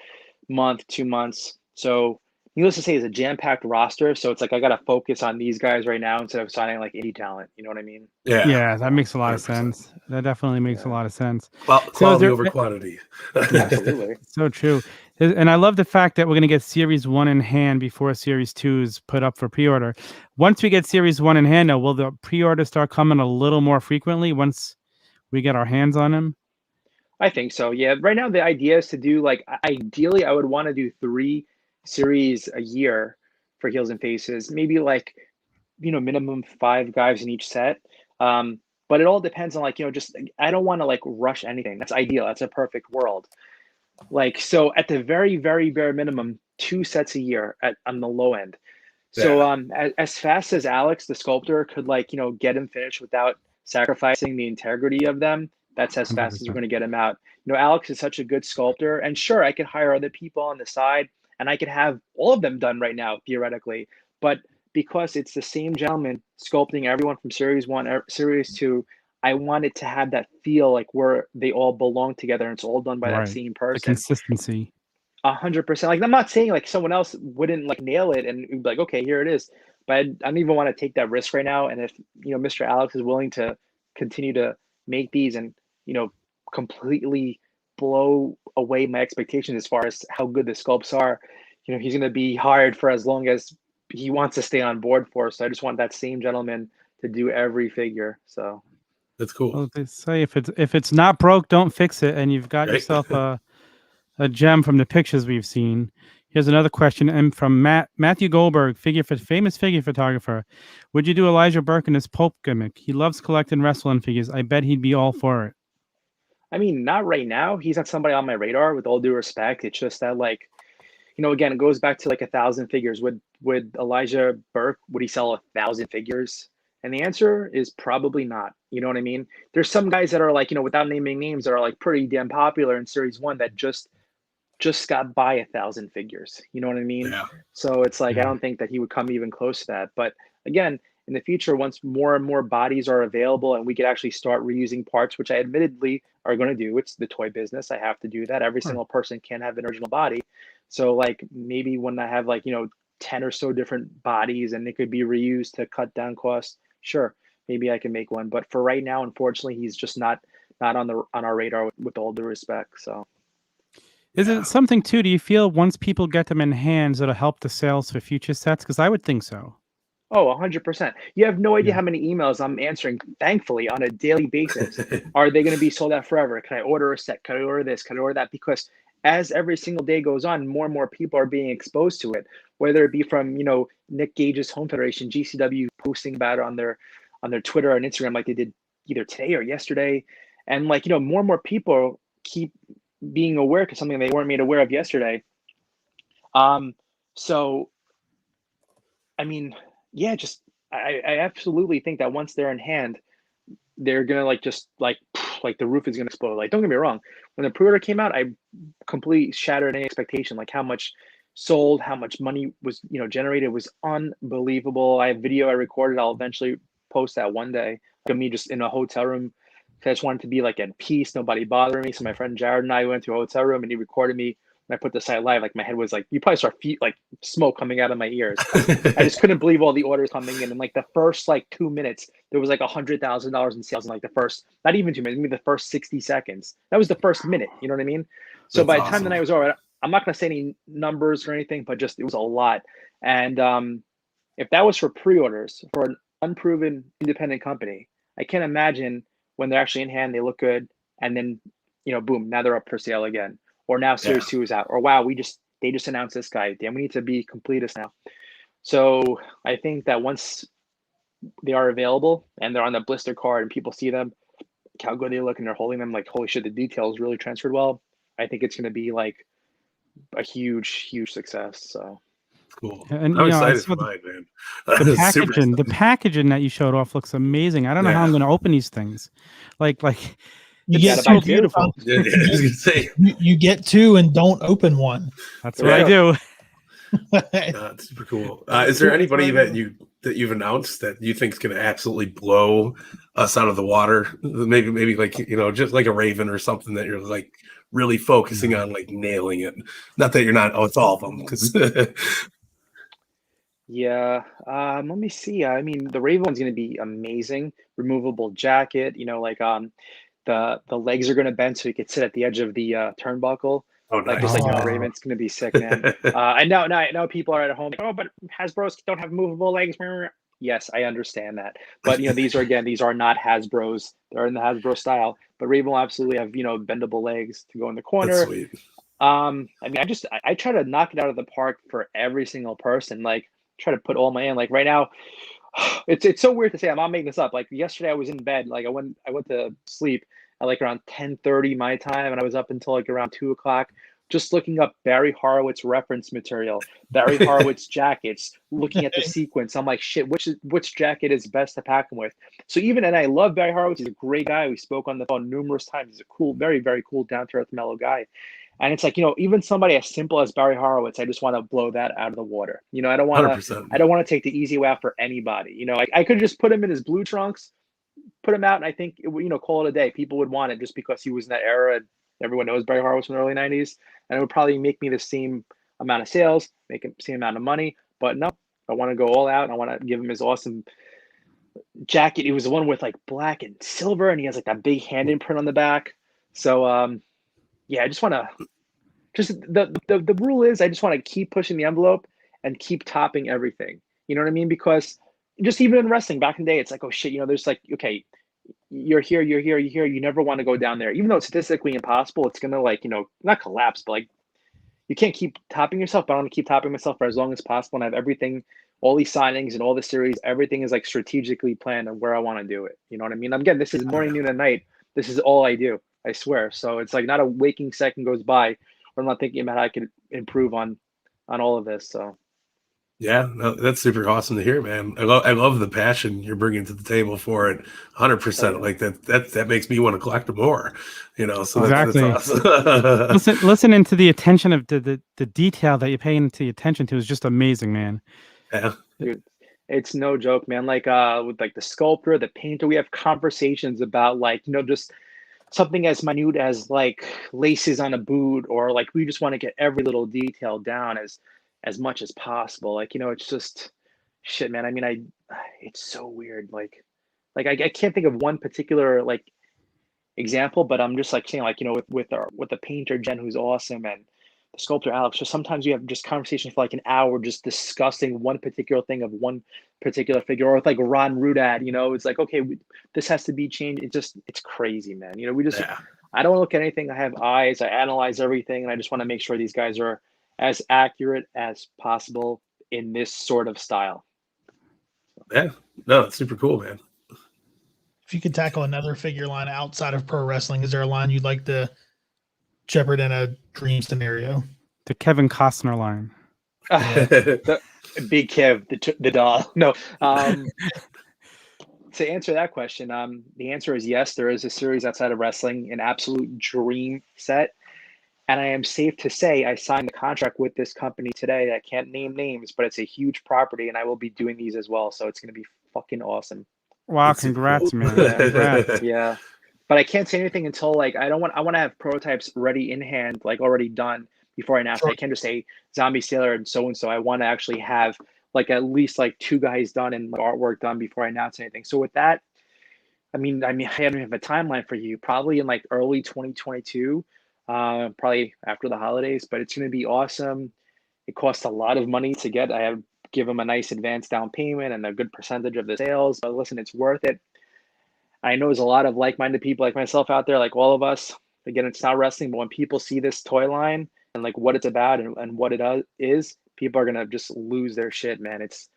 month, 2 months. So needless to say, it's a jam-packed roster. So it's like I got to focus on these guys right now instead of signing like indie talent. You know what I mean? Yeah, that makes a lot 100%. Of sense. That definitely makes a lot of sense. Quality over quantity. Yeah, absolutely. So true. And I love the fact that we're going to get Series 1 in hand before Series 2 is put up for pre-order. Once we get Series 1 in hand, now, will the pre-order start coming a little more frequently once we get our hands on them? I think so, yeah. Right now, the idea is to do like, ideally, I would want to do 3 series a year for Heels and Faces, maybe like, minimum 5 guys in each set. But it all depends on like, just, I don't want to like rush anything. That's ideal. That's a perfect world. Like, so at the very, very bare minimum, 2 sets a year on the low end. So as fast as Alex, the sculptor, could like, get him finished without sacrificing the integrity of them, that's as fast 100%. As we're going to get him out. Alex is such a good sculptor, and sure, I could hire other people on the side and I could have all of them done right now, theoretically. But because it's the same gentleman sculpting everyone from Series 1, Series 2, I want it to have that feel like where they all belong together and it's all done by that same person. The consistency. 100%. Like, I'm not saying like someone else wouldn't like nail it and be like, okay, here it is. But I don't even want to take that risk right now. And if, Mr. Alex is willing to continue to make these and, completely blow away my expectations as far as how good the sculpts are, he's going to be hired for as long as he wants to stay on board for. So I just want that same gentleman to do every figure. So that's cool. Well, they say if it's not broke, don't fix it. And you've got yourself a gem from the pictures we've seen. Here's another question, and from Matthew Goldberg, famous figure photographer. Would you do Elijah Burke in his Pope gimmick? He loves collecting wrestling figures. I bet he'd be all for it. I mean, not right now. He's not somebody on my radar, with all due respect. It's just that, like, again, it goes back to like 1,000 figures. Would Elijah Burke, would he sell 1,000 figures? And the answer is probably not. You know what I mean? There's some guys that are like, without naming names, that are like pretty damn popular in Series 1 that just got by 1,000 figures. You know what I mean? Yeah. So it's like, I don't think that he would come even close to that. But again, in the future, once more and more bodies are available and we could actually start reusing parts, which I admittedly are going to do. It's the toy business. I have to do that. Every single person can't have an original body. So like maybe when I have like, 10 or so different bodies and it could be reused to cut down costs, sure, maybe I can make one. But for right now, unfortunately, he's just not not on our radar with all due respect. So Is it something too? Do you feel once people get them in hands, it'll help the sales for future sets? Because I would think so. Oh, 100%. You have no idea Yeah. how many emails I'm answering, thankfully, on a daily basis. Are they going to be sold out forever? Can I order a set? Can I order this? Can I order that? Because as every single day goes on, more and more people are being exposed to it, whether it be from, Nick Gage's Home Federation, GCW, posting about it on their Twitter and Instagram like they did either today or yesterday. And more and more people keep being aware because something they weren't made aware of yesterday. So, I mean, yeah, I absolutely think that once they're in hand, they're gonna like the roof is gonna explode. Like, don't get me wrong, when the pre-order came out, I completely shattered any expectation. Like how much sold, how much money was generated was unbelievable. I have video I recorded. I'll eventually post that one day. Like me just in a hotel room. I just wanted to be like at peace, nobody bothering me. So my friend Jared and I went to a hotel room and he recorded me. When I put the site live, like my head was like, you probably saw like smoke coming out of my ears. I just couldn't believe all the orders coming in. And like the first 2 minutes, there was like $100,000 in sales in like the first, not even 2 minutes, maybe the first 60 seconds. That was the first minute. You know what I mean? So That's by the time awesome. the night was over, I'm not going to say any numbers or anything, but just it was a lot. And if that was for pre-orders for an unproven independent company, I can't imagine when they're actually in hand, they look good, and then boom, now they're up for sale again. Or now Series 2 is out. Or wow, they just announced this guy. Damn, we need to be completists now. So I think that once they are available and they're on the blister card and people see them, how good they look and they're holding them, like holy shit, the details really transferred well. I think it's going to be like a huge, huge success. So cool. And I'm I excited saw for mine, man. the Super packaging, the excited. packaging that you showed off looks amazing. I don't know how I'm going to open these things. Like You it's get gotta so buy two. beautiful. Yeah, I was gonna say, You get two and don't open one. That's There what I you do. it's super cool. Is there anybody that you've announced that you think is going to absolutely blow us out of the water? Maybe like just like a Raven or something that you're like really focusing on, like nailing it. Not that you're not. Oh, it's all of them. Because Yeah. Let me see. I mean, the Raven one's going to be amazing. Removable jacket. The legs are going to bend so you could sit at the edge of the turnbuckle. oh, nice. Like just like in the Oh. Raven, it's going to be sick, man. I know people are at home like, oh, but Hasbro's don't have movable legs. Yes, I understand that. But these are not Hasbro's. They're in the Hasbro style. But Raven will absolutely have bendable legs to go in the That's corner. sweet. I mean, I try to knock it out of the park for every single person. Like try to put all my in. Like right now, it's so weird to say. I'm not making this up. Like yesterday, I was in bed. Like I went to sleep at like around 10:30 my time, and I was up until like around 2 o'clock, just looking up Barry Horowitz reference material, Barry Horowitz jackets, looking at the sequence. I'm like, shit, which jacket is best to pack him with? So and I love Barry Horowitz. He's a great guy. We spoke on the phone numerous times. He's a cool, very, very cool, down to earth, mellow guy. And it's like, even somebody as simple as Barry Horowitz, I just want to blow that out of the water. I don't want 100%. to take the easy way out for anybody. I could just put him in his blue trunks, put him out, and I think call it a day. People would want it just because he was in that era. And everyone knows Barry Horowitz from the early '90s, and it would probably make me the same amount of sales, make him the same amount of money. But no, I want to go all out. And I want to give him his awesome jacket. It was the one with like black and silver, and he has like that big hand imprint on the back. So yeah, I just want to. Just the rule is I just want to keep pushing the envelope and keep topping everything. You know what I mean? Because just even in wrestling back in the day, it's like, oh shit, there's like, okay, you're here. You never want to go down there. Even though it's statistically impossible, it's going to like, not collapse, but like you can't keep topping yourself, but I want to keep topping myself for as long as possible and have everything, all these signings and all the series, everything is like strategically planned and where I want to do it. You know what I mean? Again, this is morning, noon, and night. This is all I do. I swear. So it's like not a waking second goes by where I'm not thinking about how I can improve on all of this. So Yeah, no, that's super awesome to hear, man. I love the passion you're bringing to the table for it. 100%. Like that makes me want to collect more. So Exactly. that's awesome. Listening to the attention of the detail that you're paying the attention to is just amazing, man. Yeah. Dude, it's no joke, man. Like with like the sculptor, the painter, we have conversations about like, just something as minute as like laces on a boot, or like we just want to get every little detail down as much as possible. Like, it's just shit, man. I mean, it's so weird. Like I can't think of one particular like example, but I'm just like saying, like, with the painter Jen, who's awesome, and the sculptor Alex. So sometimes you have just conversations for like an hour, just discussing one particular thing of one particular figure, or with like Ron Rudad. It's like, okay, this has to be changed. It's crazy, man. We just I don't look at anything. I have eyes. I analyze everything, and I just want to make sure these guys are as accurate as possible in this sort of style. Yeah, no, it's super cool, man. If you could tackle another figure line outside of pro wrestling, is there a line you'd like to shepherd in a dream scenario? The Kevin Costner line. The Big Kev, the doll. No. To answer that question, the answer is yes. There is a series outside of wrestling, an absolute dream set. And I am safe to say I signed the contract with this company today. I can't name names, but it's a huge property, and I will be doing these as well. So it's going to be fucking awesome. Wow, congrats, man. Congrats. Yeah. But I can't say anything until I want to have prototypes ready in hand, like already done before I announce it. I can't just say Zombie Sailor and so. I want to actually have like at least like 2 guys done and artwork done before I announce anything. So with that, I mean, I don't have a timeline for you. Probably in like early 2022, probably after the holidays. But it's going to be awesome. It costs a lot of money to get. I have give them a nice advance down payment and a good percentage of the sales. But listen, it's worth it. I know there's a lot of like-minded people like myself out there, like all of us. Again, it's not wrestling, but when people see this toy line and like what it's about and what it is, people are gonna just lose their shit, man. It's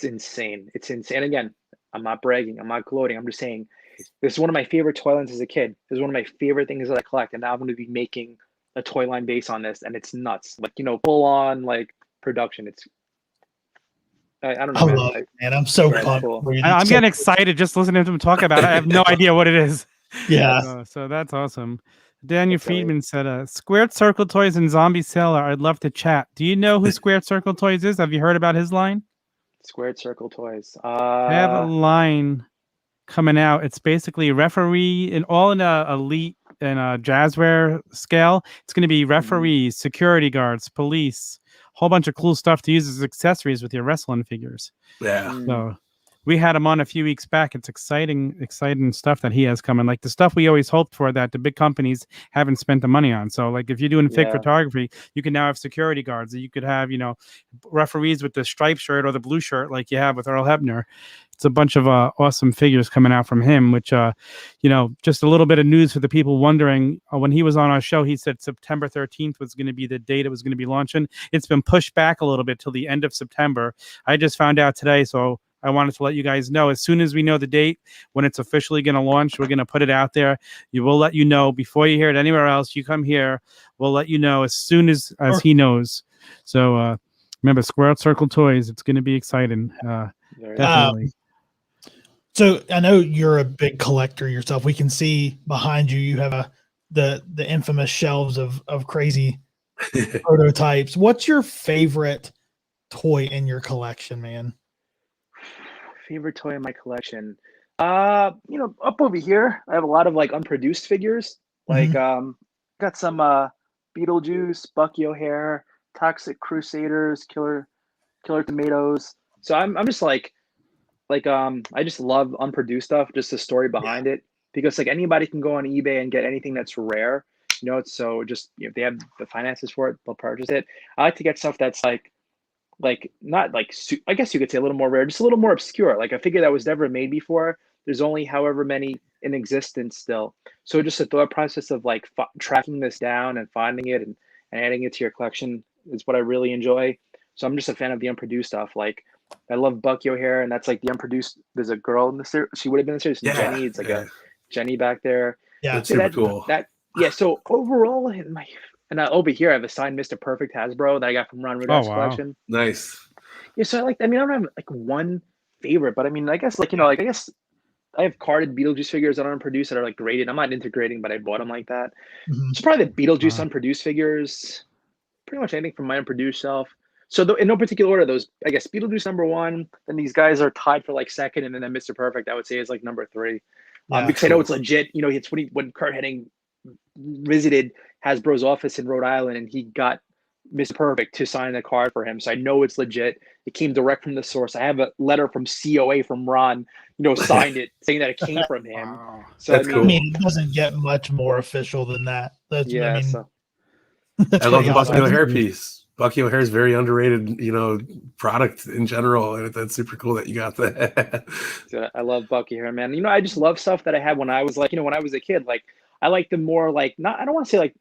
insane. It's insane. Again, I'm not bragging. I'm not gloating. I'm just saying this is one of my favorite toy lines as a kid. This is one of my favorite things that I collect, and now I'm going to be making a toy line based on this, and it's nuts. Like full on like production. It's I don't know. I love it, man. I'm so pumped. Cool. I'm getting excited just listening to him talk about it. I have no idea what it is. Yeah. So that's awesome. Daniel Friedman said, Squared Circle Toys and Zombie Sailor, I'd love to chat. Do you know who Squared Circle Toys is? Have you heard about his line? Squared Circle Toys. They have a line coming out. It's basically referee in a elite and a jazzware scale. It's going to be referees, security guards, police, whole bunch of cool stuff to use as accessories with your wrestling figures. Yeah. So we had him on a few weeks back. It's exciting stuff that he has coming. Like the stuff we always hoped for that the big companies haven't spent the money on. So like if you're doing fake photography, you can now have security guards. You could have, referees with the striped shirt or the blue shirt like you have with Earl Hebner. It's a bunch of awesome figures coming out from him, which, just a little bit of news for the people wondering. When he was on our show, he said September 13th was going to be the date it was going to be launching. It's been pushed back a little bit till the end of September. I just found out today, so I wanted to let you guys know. As soon as we know the date, when it's officially going to launch, we're going to put it out there. You will let you know before you hear it anywhere else. You come here, we'll let you know as soon as he knows. So remember, Square Circle Toys. It's going to be exciting. Definitely. So I know you're a big collector yourself. We can see behind you, you have the infamous shelves of crazy prototypes. What's your favorite toy in your collection, man? Favorite toy in my collection? Up over here, I have a lot of like unproduced figures. Like got some Beetlejuice, Bucky O'Hare, Toxic Crusaders, Killer Tomatoes. So I'm just like I just love unproduced stuff, just the story behind it, because like anybody can go on eBay and get anything that's rare, so just if they have the finances for it, they'll purchase it. I like to get stuff that's like not like, I guess you could say a little more rare, just a little more obscure, like a figure that was never made before. There's only however many in existence still. So just the thought process of like tracking this down and finding it and adding it to your collection is what I really enjoy. So I'm just a fan of the unproduced stuff. Like I love Bucky O'Hare, and that's like the unproduced. There's a girl in the series. She would have been in the series. Yeah, Jenny. It's like a Jenny back there. Yeah, that's super cool. So overall, over here I have a signed Mr. Perfect Hasbro that I got from Ron Rudolph's collection. Nice. Yeah, so I don't have like one favorite, but I guess I guess I have carded Beetlejuice figures that aren't produced that are like graded. I'm not integrating, but I bought them like that. So probably the Beetlejuice unproduced figures. Pretty much anything from my unproduced self. So in no particular order, those, I guess, Beetlejuice #1, then these guys are tied for like second, and then Mr. Perfect, I would say, is like number 3. Because I know it's legit. It's when Kurt Hennig visited Hasbro's office in Rhode Island, and he got Mr. Perfect to sign the card for him. So I know it's legit. It came direct from the source. I have a letter from COA from Ron, signed it saying that it came from him. Wow. So That's cool. I mean, it doesn't get much more official than that. That's yeah. I mean, So that's I love the awesome. Bucky O'Hare piece. Bucky O'Hare is very underrated, product in general, and that's super cool that you got that. so I love Bucky here, man. I just love stuff that I had when I was like, when I was a kid. Like I like the more like not. I don't want to say like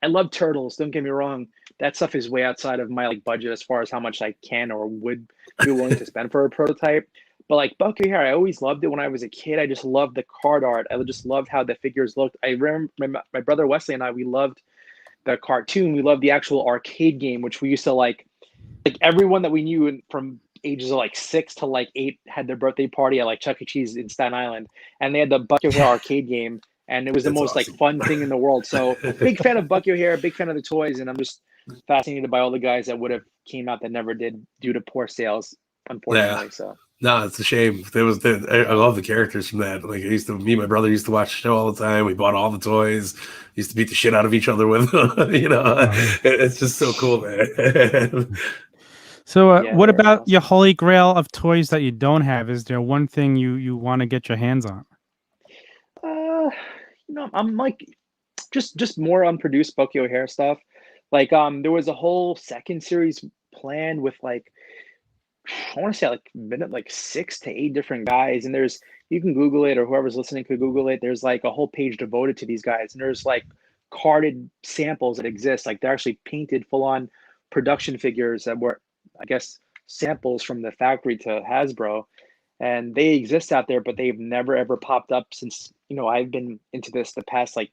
I love turtles. Don't get me wrong. That stuff is way outside of my like budget as far as how much I can or would be willing to spend for a prototype. But like Bucky O'Hare, I always loved it when I was a kid. I just loved the card art. I just loved how the figures looked. I remember my brother Wesley and I, we loved the cartoon. We loved the actual arcade game, which we used to like everyone that we knew from ages of like 6 to like 8 had their birthday party at like Chuck E. Cheese in Staten Island, and they had the Bucky O'Hare arcade game, and it was the most awesome. like fun thing in the world. So big fan of Bucky O'Hare, big fan of the toys, and I'm just fascinated by all the guys that would have came out that never did due to poor sales, unfortunately. Yeah. So No, it's a shame. I love the characters from that. Like me and my brother used to watch the show all the time. We bought all the toys. Used to beat the shit out of each other with them. It's just so cool, man. So, Yeah, what they're about awesome. your holy grail of toys that you don't have? Is there one thing you want to get your hands on? I'm like just more unproduced Bucky O'Hare stuff. Like there was a whole second series planned with like I want to say like 6 to 8 different guys, and you can Google it, or whoever's listening could Google it. There's like a whole page devoted to these guys, and there's like carded samples that exist. Like they're actually painted full on production figures that were, I guess, samples from the factory to Hasbro, and they exist out there, but they've never ever popped up since I've been into this the past like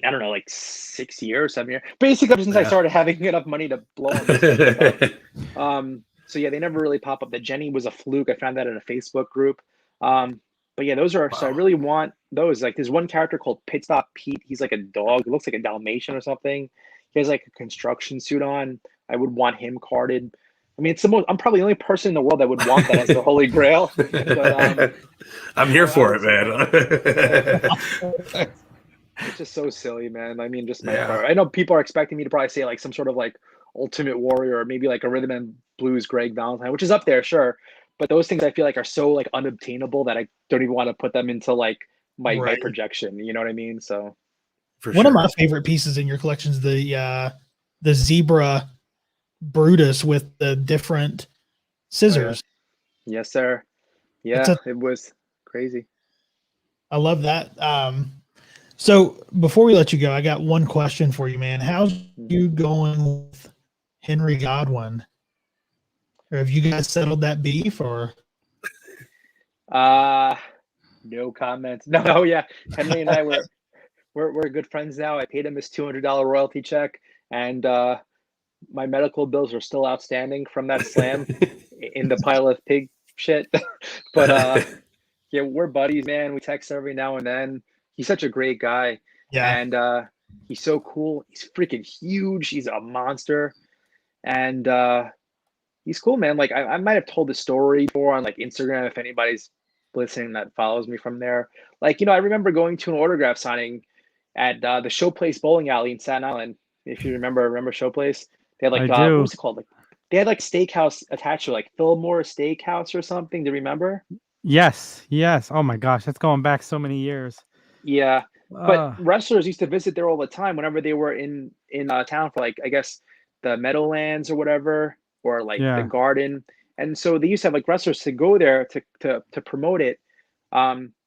I don't know, like 6 years, 7 years, basically since I started having enough money to blow on this stuff. So yeah, they never really pop up. The Jenny was a fluke. I found that in a Facebook group. But yeah, those are. Wow. So I really want those. Like, there's one character called Pit Stop Pete. He's like a dog. It looks like a Dalmatian or something. He has like a construction suit on. I would want him carded. I mean, it's the most. I'm probably the only person in the world that would want that as the Holy Grail. But, I'm here for it, man. It's just so silly, man. I mean, just my part. I know people are expecting me to probably say like some sort of like Ultimate Warrior, or maybe like a Rhythm and Blues Greg Valentine, which is up there, sure. But those things I feel like are so like unobtainable that I don't even want to put them into like my projection. You know what I mean? So one of my favorite pieces in your collection is the zebra Brutus with the different scissors. Yes, sir. Yeah, it was crazy. I love that. So before we let you go, I got one question for you, man. How's you going with Henry Godwin? Or have you guys settled that beef, or? No comments. No, yeah. Henry and I we're good friends now. I paid him his $200 royalty check, and my medical bills are still outstanding from that slam in the pile of pig shit. But yeah, we're buddies, man. We text every now and then. He's such a great guy. Yeah. And he's so cool. He's freaking huge. He's a monster. And he's cool, man. Like I might have told the story before on like Instagram if anybody's listening that follows me from there. Like, I remember going to an autograph signing at the Showplace Bowling Alley in Staten Island. If you remember Showplace? They had like what was it called? Like they had like steakhouse attached to like Fillmore Steakhouse or something. Do you remember? Yes. Oh my gosh, that's going back so many years. Yeah. But wrestlers used to visit there all the time whenever they were in town for like, I guess, the Meadowlands or whatever, or like the Garden. And so they used to have like wrestlers to go there to promote it,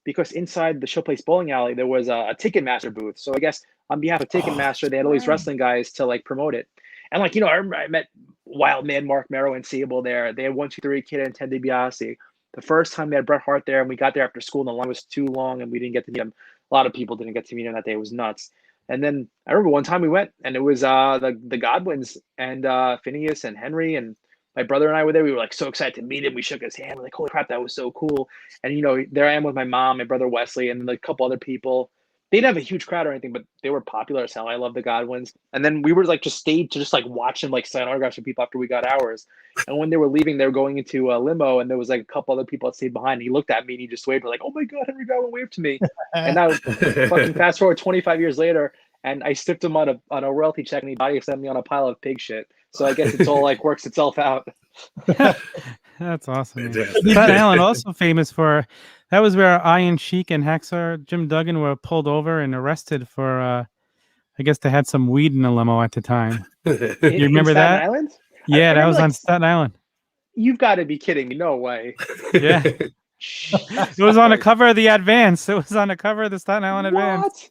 because inside the Showplace Bowling Alley there was a Ticketmaster booth. So I guess on behalf of Ticketmaster, they had all these wrestling guys to like promote it. And like, I remember I met Wild Man Mark Merrow and Sable there. They had 1, 2, 3 Kid and Ted DiBiase. The first time they had Bret Hart there, and we got there after school, and the line was too long, and we didn't get to meet him. A lot of people didn't get to meet him that day. It was nuts. And then I remember one time we went, and it was the Godwins and Phineas and Henry, and my brother and I were there. We were like so excited to meet him. We shook his hand. We're like, holy crap, that was so cool. And there I am with my mom, my brother Wesley, and like a couple other people. They didn't have a huge crowd or anything, but they were popular as hell. I love the Godwins. And then we were like just stayed to just like watch them like sign autographs for people after we got ours. And when they were leaving, they were going into a limo, and there was like a couple other people that stayed behind. And he looked at me and he just waved. We're like, oh my God, Henry Godwin waved to me. And now fucking fast forward 25 years later, and I stiffed him on a royalty check, and he body slammed me on a pile of pig shit. So I guess it's all like works itself out. That's awesome. Man. Fantastic. Staten Island also famous for that was where Iron Sheik and Hacksaw Jim Duggan were pulled over and arrested for I guess they had some weed in the limo at the time. You remember in Staten that? Island? Yeah, I that was remember, on Staten Island. You've got to be kidding me! No way. Yeah. It was on the cover of the Advance. It was on the cover of the Staten Island Advance. What?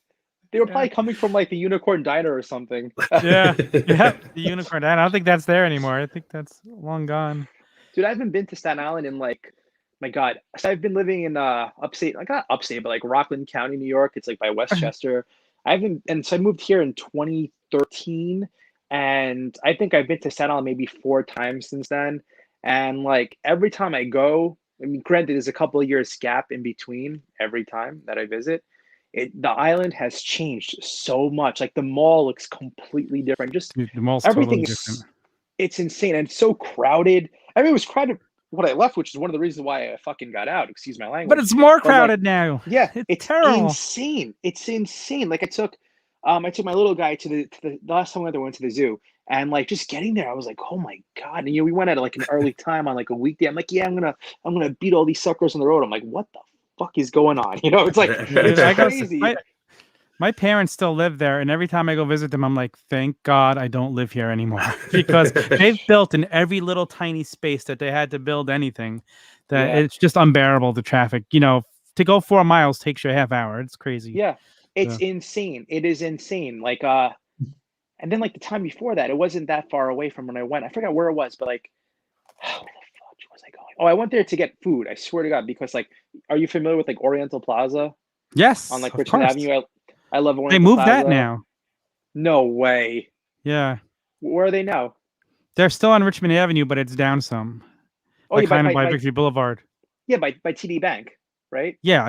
They were probably coming from like the Unicorn Diner or something. Yeah, yeah, the Unicorn. I don't think that's there anymore. I think that's long gone. Dude, I haven't been to Staten Island in like, my God. So I've been living in upstate, like not upstate, but like Rockland County, New York. It's like by Westchester. So I moved here in 2013, and I think I've been to Staten Island maybe 4 times since then. And like every time I go, I mean, granted, there's a couple of years gap in between every time that I visit. The island has changed so much. Like the mall looks completely different. Just Dude, the mall's everything totally is different. it's insane and it's so crowded. I mean, it was crowded when I left, which is one of the reasons why I fucking got out. Excuse my language. But it's more But, crowded now. Yeah, It's terrible. insane. It's insane. Like I took my little guy to the last time I went to the zoo, and like just getting there, I was like, oh my God. And we went at like an early time on like a weekday. I'm like, yeah, I'm gonna beat all these suckers on the road. I'm like, what the fuck is going on? It's like Dude, it's crazy. My parents still live there, and every time I go visit them, I'm like, thank God I don't live here anymore. Because they've built in every little tiny space that they had to build anything that it's just unbearable, the traffic. To go 4 miles takes you a half hour. It's crazy. Yeah, it's insane. It is insane. Like, and then like the time before that, it wasn't that far away from when I went. I forgot where it was, but like, where the fuck was I going? Oh, I went there to get food. I swear to God, because like, are you familiar with like Oriental Plaza? Yes, On like of Richmond course. Avenue. I love Oriental They moved Plaza. that now. No way. Yeah. Where are they now? They're still on Richmond Avenue, but it's down some. Oh, like yeah, kind of by Victory Boulevard. Yeah, by TD Bank, right? Yeah.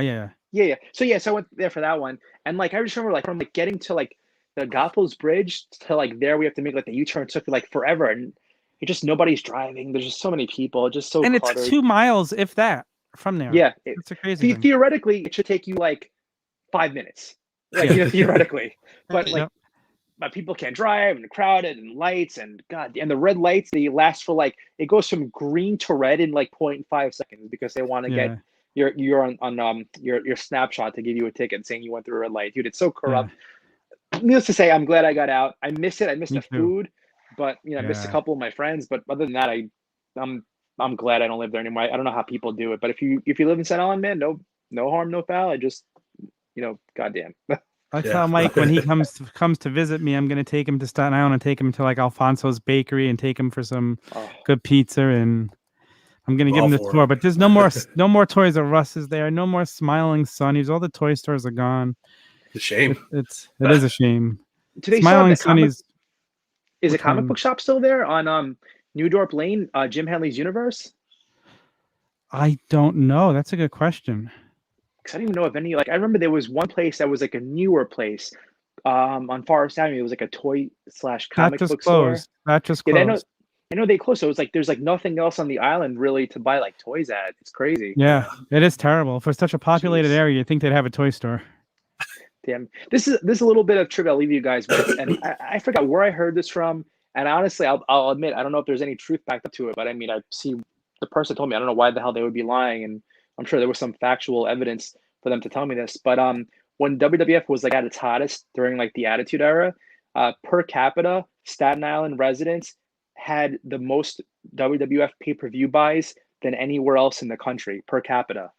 So I went there for that one, and like I just remember like from like getting to like the Goethals Bridge to like there, we have to make like the U-turn. It took like forever, and it just nobody's driving. There's just so many people. It's just so and cluttered. It's 2 miles, if that, from there. Yeah, it's a crazy thing. Theoretically, it should take you like 5 minutes. Like theoretically, but like, but people can't drive and crowded and lights and God, and the red lights, they last for like, it goes from green to red in like 0.5 seconds because they want to get you're on your snapshot to give you a ticket saying you went through a red light. Dude, it's so corrupt. Needless to say, I'm glad I got out. I miss it. I miss the food, but I missed a couple of my friends. But other than that, I'm glad I don't live there anymore. I don't know how people do it, but if you live in Staten Island, man, no harm, no foul. I just goddamn. I tell Mike when he comes to visit me, I'm gonna take him to Staten Island and take him to like Alfonso's Bakery and take him for some good pizza, and I'm gonna give him the tour. But there's no more Toys R Us is there, no more Smiling Sunnies. All the toy stores are gone. It's a shame. It is a shame. Do they Smiling still have Sunnies? Is a comic book shop still there on New Dorp Lane, Jim Henley's Universe? I don't know. That's a good question. Because I don't even know if any, like, I remember there was one place that was like a newer place on Forest Avenue. It was like a toy/comic book store. That just closed. I know they closed. So it was like there's like nothing else on the island really to buy like toys at. It's crazy. Yeah, it is terrible. For such a populated area, you'd think they'd have a toy store. Damn. This is a little bit of trivia I'll leave you guys with. And I forgot where I heard this from. And honestly, I'll admit, I don't know if there's any truth backed up to it. But I mean, I see the person told me, I don't know why the hell they would be lying. And I'm sure there was some factual evidence for them to tell me this, but when WWF was like at its hottest during like the Attitude Era, per capita, Staten Island residents had the most WWF pay-per-view buys than anywhere else in the country per capita.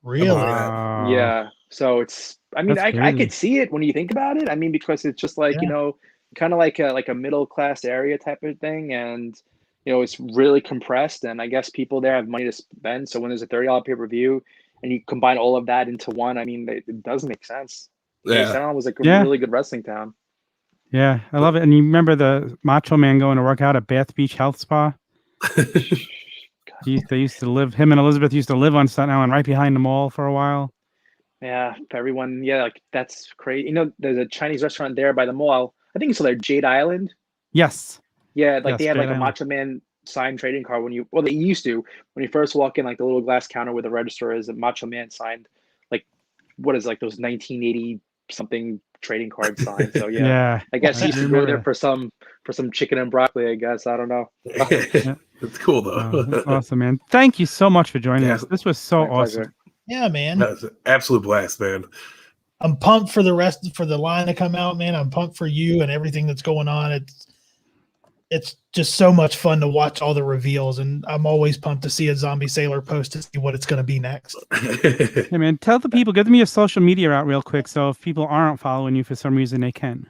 Really? Yeah. So it's, I mean, I could see it when you think about it. I mean, because it's just like, kind of like a middle class area type of thing, and it's really compressed, and I guess people there have money to spend. So when there's a $30 pay-per-view and you combine all of that into one, I mean, it does make sense. Yeah. Staten Island was like a really good wrestling town. Yeah, I love it. And you remember the Macho Man going to work out at Bath Beach Health Spa? They used to live, him and Elizabeth used to live on Staten Island right behind the mall for a while. Yeah, for everyone. Yeah, like that's crazy. There's a Chinese restaurant there by the mall. I think it's called Jade Island. Yes. Yeah, like they had like a Macho Man signed trading card they used to, when you first walk in, like the little glass counter where the register is, a Macho Man signed, like, what is like those 1980 something trading card sign. So yeah, I I guess he do used to go remember there for some chicken and broccoli. I guess I don't know. It's cool that. though. That's awesome, man. Thank you so much for joining Yeah. us. This was so My awesome. pleasure. Yeah, man. That was an absolute blast, man. I'm pumped for the rest for the line to come out, man. I'm pumped for you and everything that's going on. It's just so much fun to watch all the reveals, and I'm always pumped to see a zombie sailor post to see what it's going to be next. Hey, man, tell the people, give them your social media out real quick. So if people aren't following you for some reason, they can.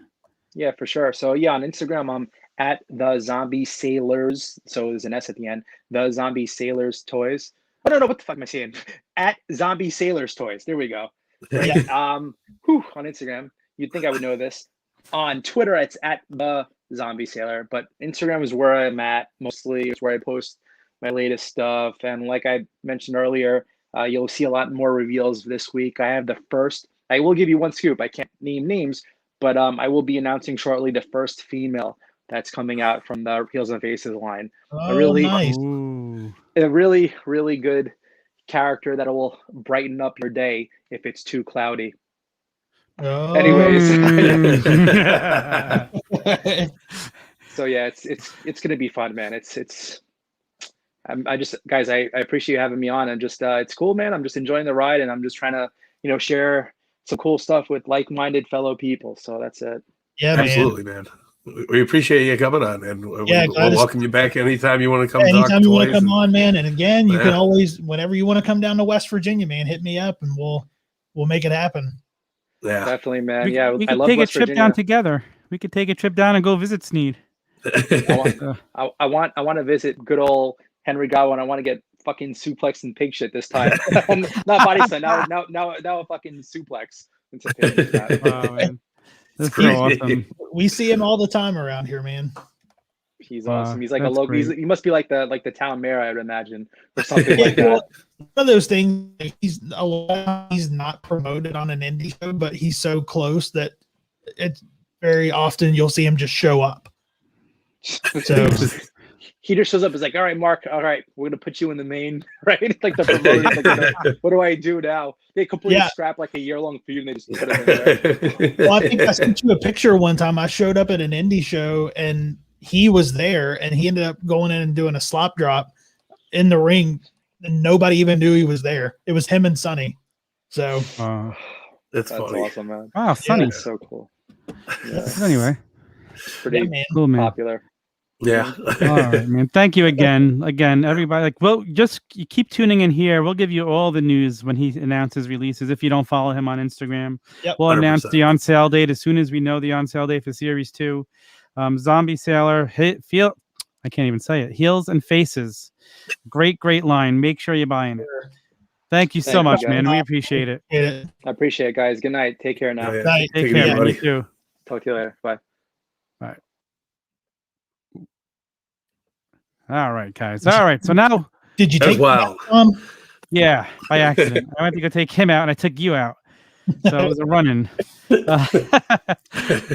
Yeah, for sure. So yeah, on Instagram, I'm at the Zombie Sailors. So there's an S at the end. The Zombie Sailors Toys. Oh no, what the fuck am I saying? At Zombie Sailors Toys. There we go. Right. On Instagram, you'd think I would know this. On Twitter, it's at the Zombie Sailor, but Instagram is where I'm at mostly. It's where I post my latest stuff. And like I mentioned earlier, you'll see a lot more reveals this week. I have the first. I will give you one scoop. I can't name names, but I will be announcing shortly the first female that's coming out from the Heels and Faces line. Nice. A really, really good character that will brighten up your day if it's too cloudy. Oh. Anyways, so yeah, it's gonna be fun, man. I just guys, I appreciate you having me on, and just it's cool, man. I'm just enjoying the ride, and I'm just trying to share some cool stuff with like-minded fellow people. So that's it. Yeah, absolutely, man. We appreciate you coming on, and we'll welcome you back anytime you want to come. Anytime you want to come on, man. And again, you can always, whenever you want to come down to West Virginia, man, hit me up, and we'll make it happen. Yeah, definitely, man. We could take a trip down together. We could take a trip down and go visit Snead. I want to visit good old Henry Godwin. I want to get fucking suplex and pig shit this time. Not body slam. Now a fucking suplex. Wow, man. That's so awesome. We see him all the time around here, man. He's awesome. He's like a local. He must be like the town mayor, I would imagine, or something like that. One of those things. He's not promoted on an indie show, but he's so close that it's very often you'll see him just show up. So he just shows up. Is like, all right, Mark. All right, we're gonna put you in the main, right? Like the promoters. Like, what do I do now? They completely scrap like a year-long feud and they just put him in there. Well, I think I sent you a picture one time. I showed up at an indie show and he was there, and he ended up going in and doing a slop drop in the ring, and nobody even knew he was there. It was him and Sonny. So that's funny. Awesome, man. Wow, Sonny, so cool. Yeah. Anyway, pretty cool, man. Popular. Yeah. All right, man. Thank you again, everybody. Just you keep tuning in here. We'll give you all the news when he announces releases. If you don't follow him on Instagram, we'll 100%. Announce the on sale date as soon as we know the on sale date for Series 2. Zombie Sailor, I can't even say it. Heels and Faces, great line. Make sure you're buying it. Thank you so much, man. We appreciate it. I appreciate it, guys. Good night. Take care now. Night. Take care. You too. Talk to you later. Bye. Bye. All right, guys. All right. So now, did you take? Wow. Yeah, by accident. I went to go take him out, and I took you out. So it was a run-in.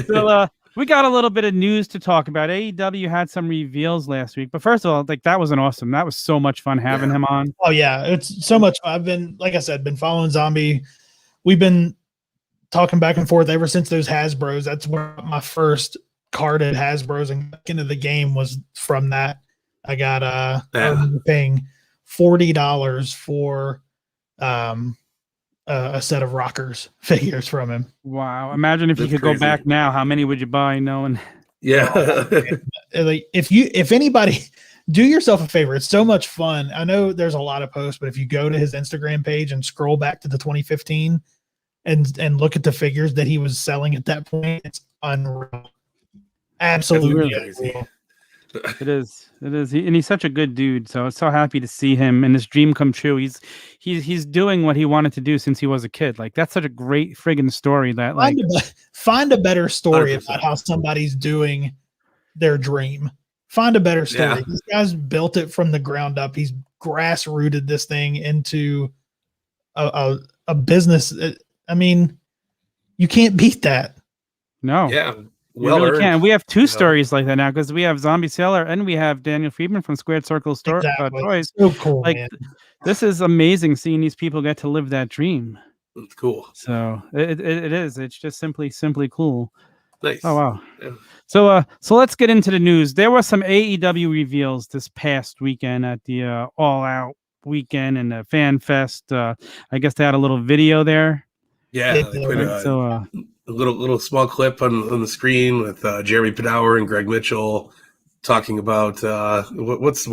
So we got a little bit of news to talk about. AEW had some reveals last week, but first of all, that was awesome. That was so much fun having him on. Oh yeah, it's so much. I've been, like I said, been following Zombie. We've been talking back and forth ever since those Hasbros. That's where my first card at Hasbros and back into the game was from that. I got paying $40 for a set of Rockers figures from him. Wow! Imagine if you could go back now. How many would you buy? Knowing, like if anybody, do yourself a favor. It's so much fun. I know there's a lot of posts, but if you go to his Instagram page and scroll back to the 2015 and look at the figures that he was selling at that point, it's unreal. Absolutely unreal. It is. And he's such a good dude. So I'm so happy to see him and this dream come true. He's doing what he wanted to do since he was a kid. Like, that's such a great friggin' story. That find a better story 100%. about how somebody's doing their dream. Find a better story. Yeah. This guy's built it from the ground up. He's grass rooted this thing into a business. I mean, you can't beat that. No. Yeah. Well, we really can. We have two stories like that now because we have Zombie Sailor and we have Daniel Friedman from Squared Circle Toys. So cool, like, man. This is amazing seeing these people get to live that dream. It's cool. So it is. It's just simply cool. Nice. Oh wow. Yeah. So let's get into the news. There were some AEW reveals this past weekend at the All Out weekend and the Fan Fest. I guess they had a little video there. Yeah, they put a little small clip on the screen with Jeremy Padower and Greg Mitchell talking about what's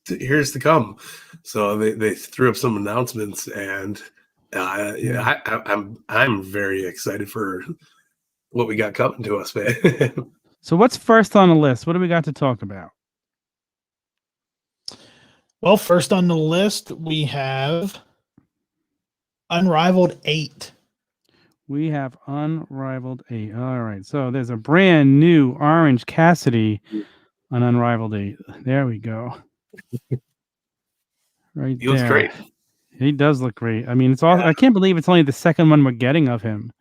here's to come. So they threw up some announcements, and I'm very excited for what we got coming to us, man. So what's first on the list? What do we got to talk about? Well, first on the list, we have Unrivaled 8. We have Unrivaled 8. All right. So there's a brand new Orange Cassidy on Unrivaled 8. There we go. Right He looks great. He does look great. I mean, it's all. I can't believe it's only the second one we're getting of him.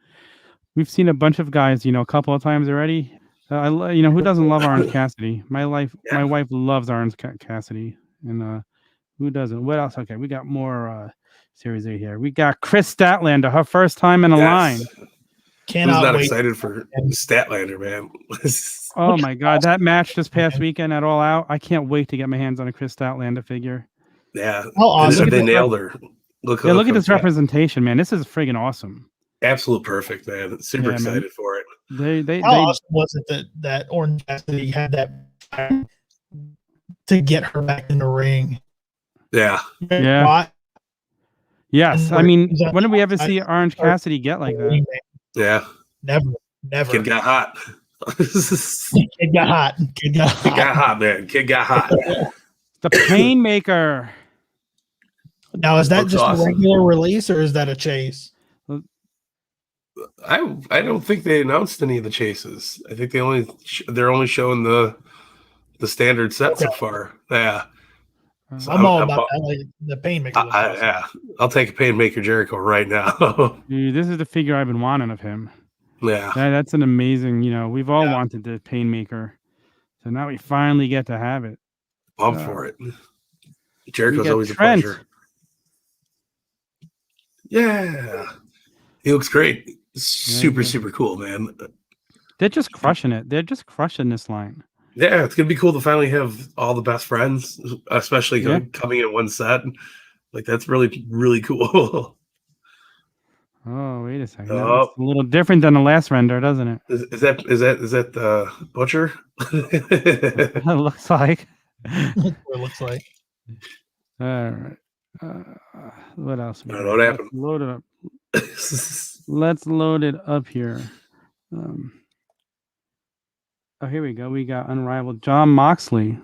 We've seen a bunch of guys, a couple of times already. Who doesn't love Orange Cassidy? My wife loves Orange Cassidy, and who doesn't? What else? Okay, we got more Series 8 here. We got Chris Statlander, her first time in a line. Who's not excited for Statlander, man? Oh my God, that match this past weekend at All Out! I can't wait to get my hands on a Chris Statlander figure. Yeah, awesome. They nailed her. Look at this representation, man. This is friggin' awesome. Absolute perfect, man. Super excited for it. How awesome was it that Orange Cassidy had that to get her back in the ring? Yeah. Yes. I mean, when did we ever see Orange Cassidy get like that? Yeah. Never. Kid got hot. Kid got hot, man. Kid got hot. The Painmaker. Now, is that just a regular release or is that a chase? I don't think they announced any of the chases. I think they're only showing the standard set so far. Yeah. So I'm all about that, like the Painmaker. Yeah, I'll take a Painmaker Jericho right now. Dude, this is the figure I've been wanting of him. Yeah, that's an amazing. We've all wanted the Painmaker, so now we finally get to have it. I'm for it. Jericho's always Trent. A pleasure. Yeah, he looks great. Super cool, man. They're just crushing it. They're just crushing this line. Yeah, it's gonna be cool to finally have all the best friends, especially coming in one set. Like that's really cool. Oh, wait a second. That's a little different than the last render, doesn't it? Is that the Butcher? It looks like. It looks like. All right. What else? I don't know what happened. Load it up. Let's load it up here. Oh, here we go. We got Unrivaled John Moxley.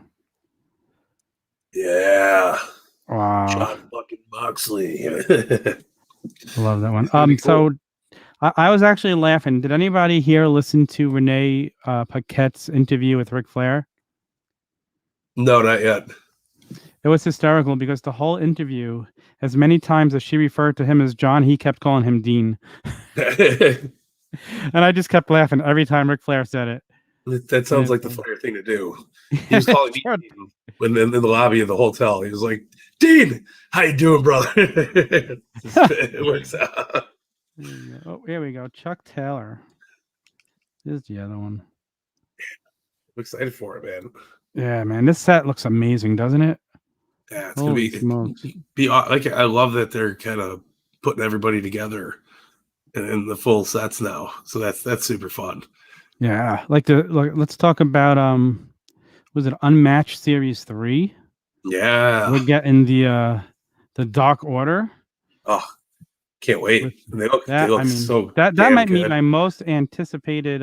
Yeah. Wow. John fucking Moxley. Love that one. Cool. So I was actually laughing. Did anybody here listen to Renee Paquette's interview with Ric Flair? No, not yet. It was hysterical because the whole interview, as many times as she referred to him as John, he kept calling him Dean. And I just kept laughing every time Ric Flair said it. That sounds like the Flair thing to do. He was calling me Dean when in the lobby of the hotel. He was like, Dean, how you doing, brother? It works out. Oh, here we go. Chuck Taylor. This is the other one. I'm excited for it, man. Yeah, man. This set looks amazing, doesn't it? Yeah, it's going to be like, I love that they're kind of putting everybody together in the full sets now. So that's super fun. Yeah, let's talk about was it Unmatched Series 3? Yeah, we're getting the Dark Order. Oh, can't wait! They look so. That might be my most anticipated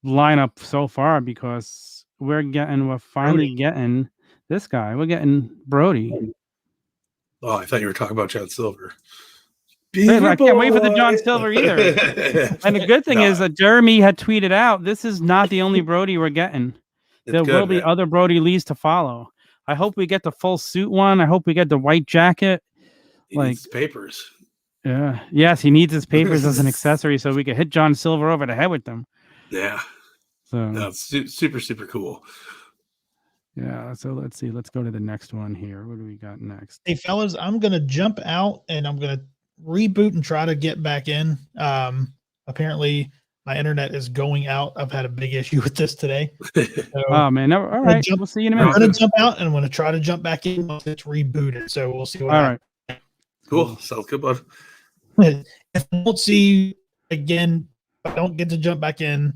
lineup so far because we're finally getting this guy. We're getting Brody. Oh, I thought you were talking about John Silver. I can't wait for the John Silver either. And the good thing is that Jeremy had tweeted out, this is not the only Brody we're getting. There will be other Brody Lees to follow. I hope we get the full suit one. I hope we get the white jacket. He needs papers. Yeah. Yes, he needs his papers as an accessory so we can hit John Silver over the head with them. Yeah. So no, it's super cool. Yeah. So let's see. Let's go to the next one here. What do we got next? Hey, fellas, I'm going to jump out and I'm going to reboot and try to get back in. Apparently, my internet is going out. I've had a big issue with this today. So Oh man. No, all right. We'll see you in a I'm minute. going to jump out and I'm going to try to jump back in once it's rebooted. So we'll see what All happens. right. Cool. Sounds good, bud. If I don't see you again, if I don't get to jump back in,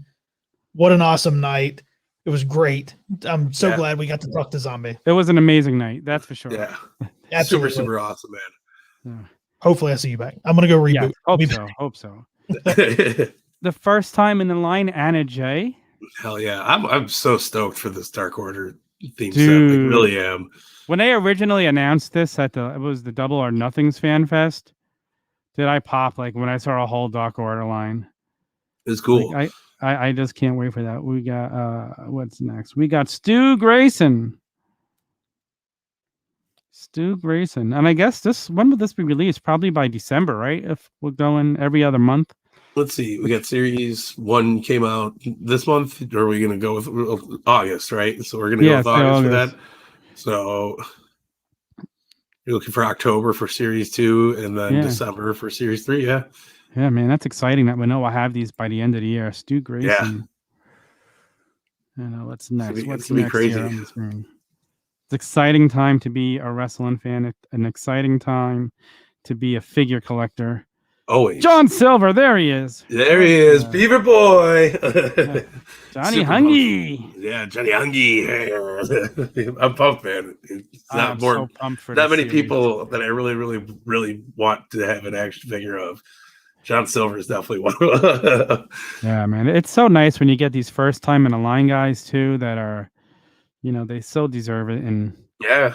what an awesome night. It was great. I'm so glad we got to talk to Zombie. It was an amazing night. That's for sure. Yeah. Absolutely. Super awesome, man. Yeah. Hopefully I see you back. I'm going to go reboot. Yeah, hope so. The first time in the line, Anna J. Hell yeah. I'm so stoked for this Dark Order theme set. Dude. Like, really am. When they originally announced this it was the Double or Nothings Fan Fest, did I pop like when I saw a whole Dark Order line? It's cool. Like, I just can't wait for that. We got what's next? We got Stu Grayson. And I guess when would this be released? Probably by December, right? If we're going every other month. Let's see. We got series 1 came out this month, or are we going to go with August, right? So we're going to go with August for that. So you're looking for October for series 2 and then December for series 3. Yeah. Yeah, man, that's exciting that we know we'll have these by the end of the year. Stu Grayson. Yeah. What's next? What's next crazy. Here on the screen? It's an exciting time to be a wrestling fan. An exciting time to be a figure collector. Always. John Silver, there he is. There he is, Beaver Boy. Johnny Hungy. Yeah, Johnny Hungy. I'm pumped, man. It's not more. So pumped for not many series. people that I really want to have an action figure of. John Silver is definitely one of them. Yeah, man. It's so nice when you get these first time in the line guys too that are, they so deserve it. And yeah,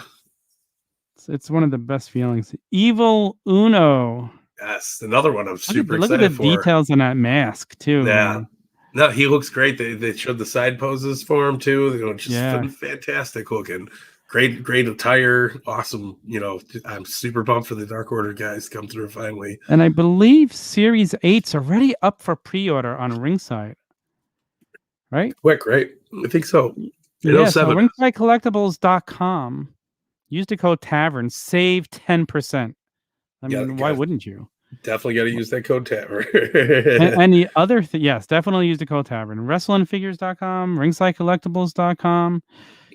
it's one of the best feelings. Evil Uno. Yes, another one I'm super excited for. Look at the details on that mask too. Yeah. Man. No, he looks great. They showed the side poses for him too. Just fantastic looking. Great attire. Awesome. I'm super pumped for the Dark Order guys to come through finally. And I believe Series 8's already up for pre-order on Ringside. Right? Quick, right? I think so. Yeah, so ringsidecollectibles.com. Use the code Tavern. Save 10%. I mean, why wouldn't you? Definitely got to use that code Tavern. and the other thing, yes, definitely use the code Tavern. WrestlingFigures.com, ringsidecollectibles.com.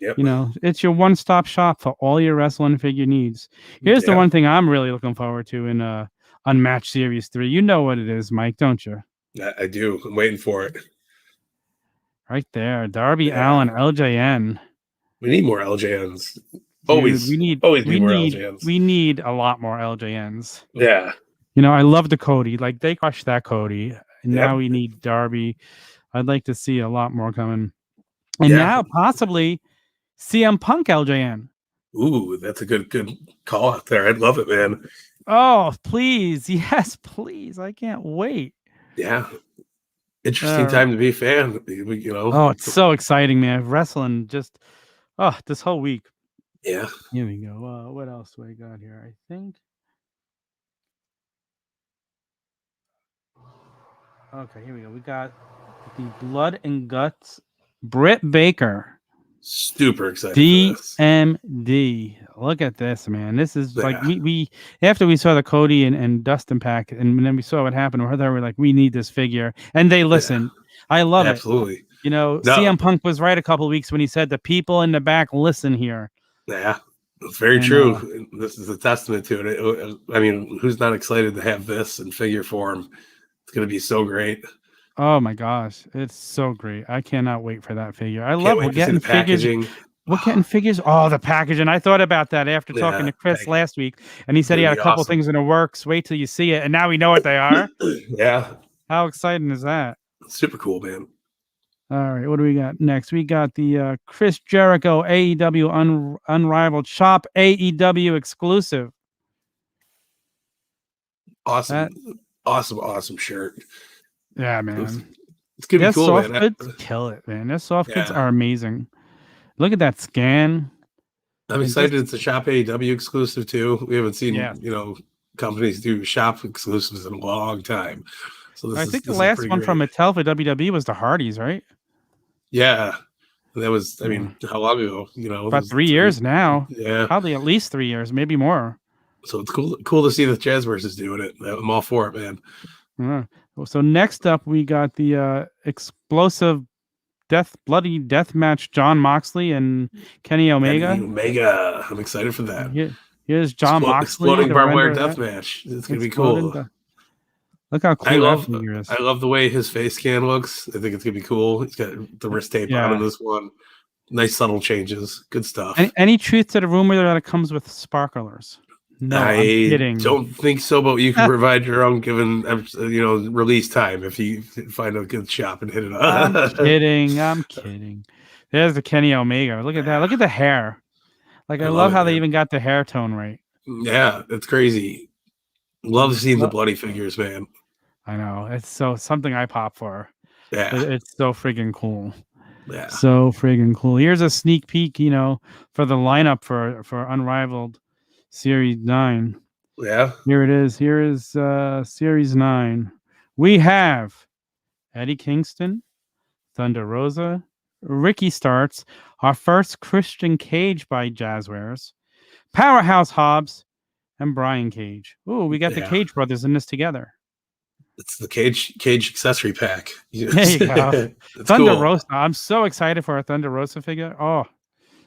Yep. It's your one-stop shop for all your wrestling figure needs. Here's the one thing I'm really looking forward to in Unmatched Series 3. You know what it is, Mike, don't you? I do. I'm waiting for it. Right there. Darby Allin, LJN. We need more LJNs. Dude, we need more LJNs. We need a lot more LJNs. Yeah. I love the Cody. Like, they crushed that Cody. And now we need Darby. I'd like to see a lot more coming. And now possibly CM Punk LJN. Ooh, that's a good call out there. I'd love it, man. Oh, please. Yes, please. I can't wait. Yeah. Interesting time to be a fan. Oh, it's so exciting, man. Wrestling just, this whole week. Yeah. Here we go. What else do I got here? I think. Okay, here we go. We got the Blood and Guts Britt Baker. Super excited. DMD. Look at this, man. This is like we after we saw the Cody and Dustin pack, and then we saw what happened. We're like, we need this figure, and they listened. I love it. Absolutely. CM Punk was right a couple of weeks when he said the people in the back listen here. Yeah, it's very true. This is a testament to it. I mean, who's not excited to have this in figure form? It's going to be so great. Oh my gosh, it's so great! I cannot wait for that figure. I love getting figures. We're getting figures. Oh, the packaging! I thought about that after talking to Chris last week, and he said he had a couple things in the works. Wait till you see it, and now we know what they are. Yeah. How exciting is that? Super cool, man. All right, what do we got next? We got the Chris Jericho AEW Unrivaled Shop AEW exclusive. Awesome, awesome shirt. Yeah, man. It's gonna be cool, soft man. goods kill it, man. Their soft goods are amazing. Look at that scan. I'm excited. It's a Shop AEW exclusive too. We haven't seen companies do shop exclusives in a long time. So I think the last one from Mattel for WWE was the Hardys, right? Yeah. That was, I mean, how long ago? You know, about 3 years now. Yeah, probably at least 3 years, maybe more. So it's cool to see the Jazzwares is doing it. I'm all for it, man. Yeah. So next up, we got the explosive bloody death match, John Moxley and Kenny Omega. I'm excited for that. Here's John Moxley. Exploding barbed wire death match. It's going to be cool. Look how cool that figure is. I love the way his face scan looks. I think it's going to be cool. He's got the wrist tape on in this one. Nice subtle changes. Good stuff. Any truth to the rumor that it comes with sparklers? No, I'm kidding. Don't think so, but you can provide your own given, release time if you find a good shop and hit it up. I'm kidding. There's the Kenny Omega. Look at that. Look at the hair. Like, I love how they even got the hair tone right. Yeah, it's crazy. Love seeing the bloody figures, man. I know. It's something I pop for. Yeah. It's so friggin' cool. Yeah. So friggin' cool. Here's a sneak peek, for the lineup for Unrivaled Series 9. Yeah. Here it is. Here is Series 9. We have Eddie Kingston, Thunder Rosa, Ricky Starks, our first Christian Cage by Jazzwares, Powerhouse Hobbs, and Brian Cage. Ooh, we got the Cage brothers in this together. It's the Cage accessory pack. There you go. Thunder Rosa. I'm so excited for a Thunder Rosa figure. Oh,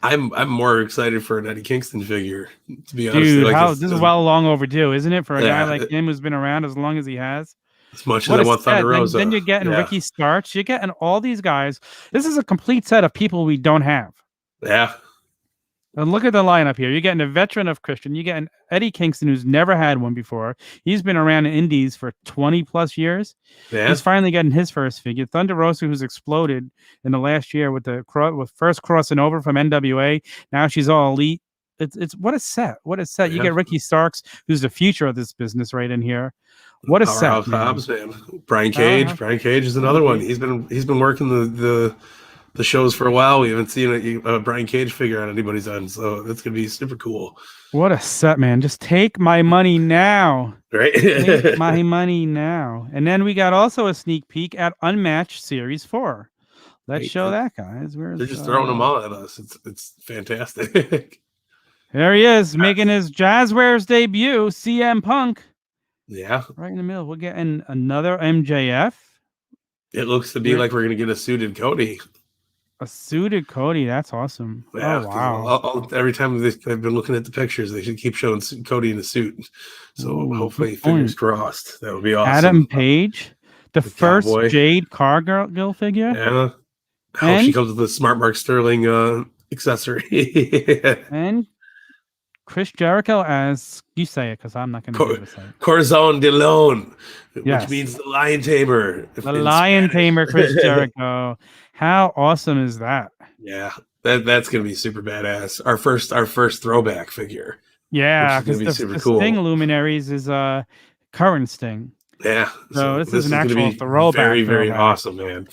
I'm more excited for an Eddie Kingston figure, to be honest. Dude, this is well long overdue, isn't it? For a guy like him who's been around as long as he has. As much as I want Thunder Rosa. Then you're getting Ricky Starks. You're getting all these guys. This is a complete set of people we don't have. Yeah. And look at the lineup here. You're getting a veteran of Christian. You're getting Eddie Kingston, who's never had one before. He's been around in indies for 20 plus years. Yeah. He's finally getting his first figure. Thunder Rosa, who's exploded in the last year with first crossing over from NWA. Now she's all elite. It's what a set. What a set. You get Ricky Starks, who's the future of this business right in here. What a set. Hobbs, man. Brian Cage. Brian Cage is another one. He's been working the shows for a while. We haven't seen a Brian Cage figure on anybody's end, so that's gonna be super cool. What a set, man. Just take my money now. Right? Take my money now. And then we got also a sneak peek at Unmatched Series 4. Let's show that, guys. They're just throwing them all at us. It's fantastic. There he is, making his Jazzwares debut, CM Punk. Yeah. Right in the middle. We're getting another MJF. It looks to be like we're going to get a suited Cody. A suited Cody. That's awesome. Yeah, oh, wow. Every time they've been looking at the pictures, they should keep showing Cody in a suit. So hopefully, fingers crossed. That would be awesome. Adam Page, the first Cowboy. Jade Cargill figure. Yeah. How she comes with the Smart Mark Sterling accessory. And Chris Jericho as, you say it because I'm not going to be able to say it. Corazon de Leon, which means the Lion Tamer. The Lion Tamer, Chris Jericho. How awesome is that? Yeah, that's going to be super badass. Our first throwback figure. Yeah, because the cool. Sting Luminaries is current Sting. Yeah. So this is an actual throwback. Very, very awesome, man.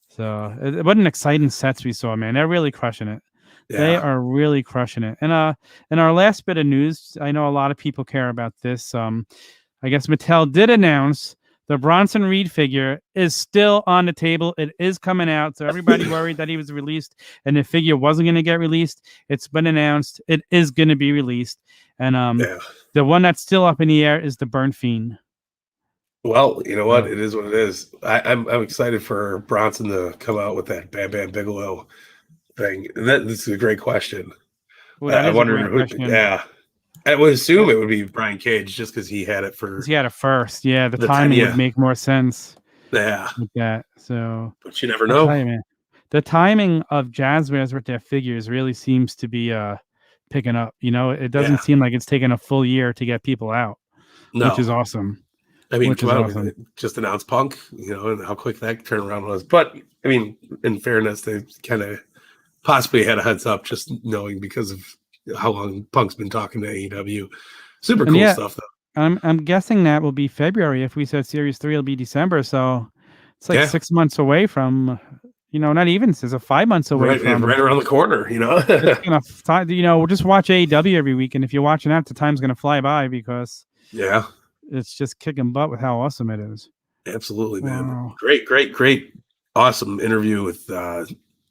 So what an exciting sets we saw, man. They're really crushing it. Yeah. They are really crushing it. And in our last bit of news, I know a lot of people care about this. I guess Mattel did announce the Bronson Reed figure is still on the table. It is coming out. So everybody worried that he was released and the figure wasn't going to get released. It's been announced. It is going to be released. And the one that's still up in the air is the Burnt Fiend. Well, you know what? It is what it is. I'm excited for Bronson to come out with that Bam Bam Bigelow thing. This is a great question. Well, I wonder who. Yeah, I would assume it would be Brian Cage just because he had it first. He had it first. Yeah, the timing would make more sense. Yeah, with that. So, but you never know. You, man, the timing of Jazzwares with their figures really seems to be picking up. You know, it doesn't seem like it's taken a full year to get people out, which is awesome. I mean, just announced Punk, and how quick that turnaround was. But I mean, in fairness, they kind of possibly had a heads up just knowing because of how long Punk's been talking to AEW. Super cool stuff, though. I'm guessing that will be February. If we said Series 3 will be December, so it's like 6 months away from, not even, it's 5 months away from. Right around the corner, It's gonna, just watch AEW every week, and if you're watching that, the time's going to fly by because it's just kicking butt with how awesome it is. Absolutely, man. Wow. Great, awesome interview with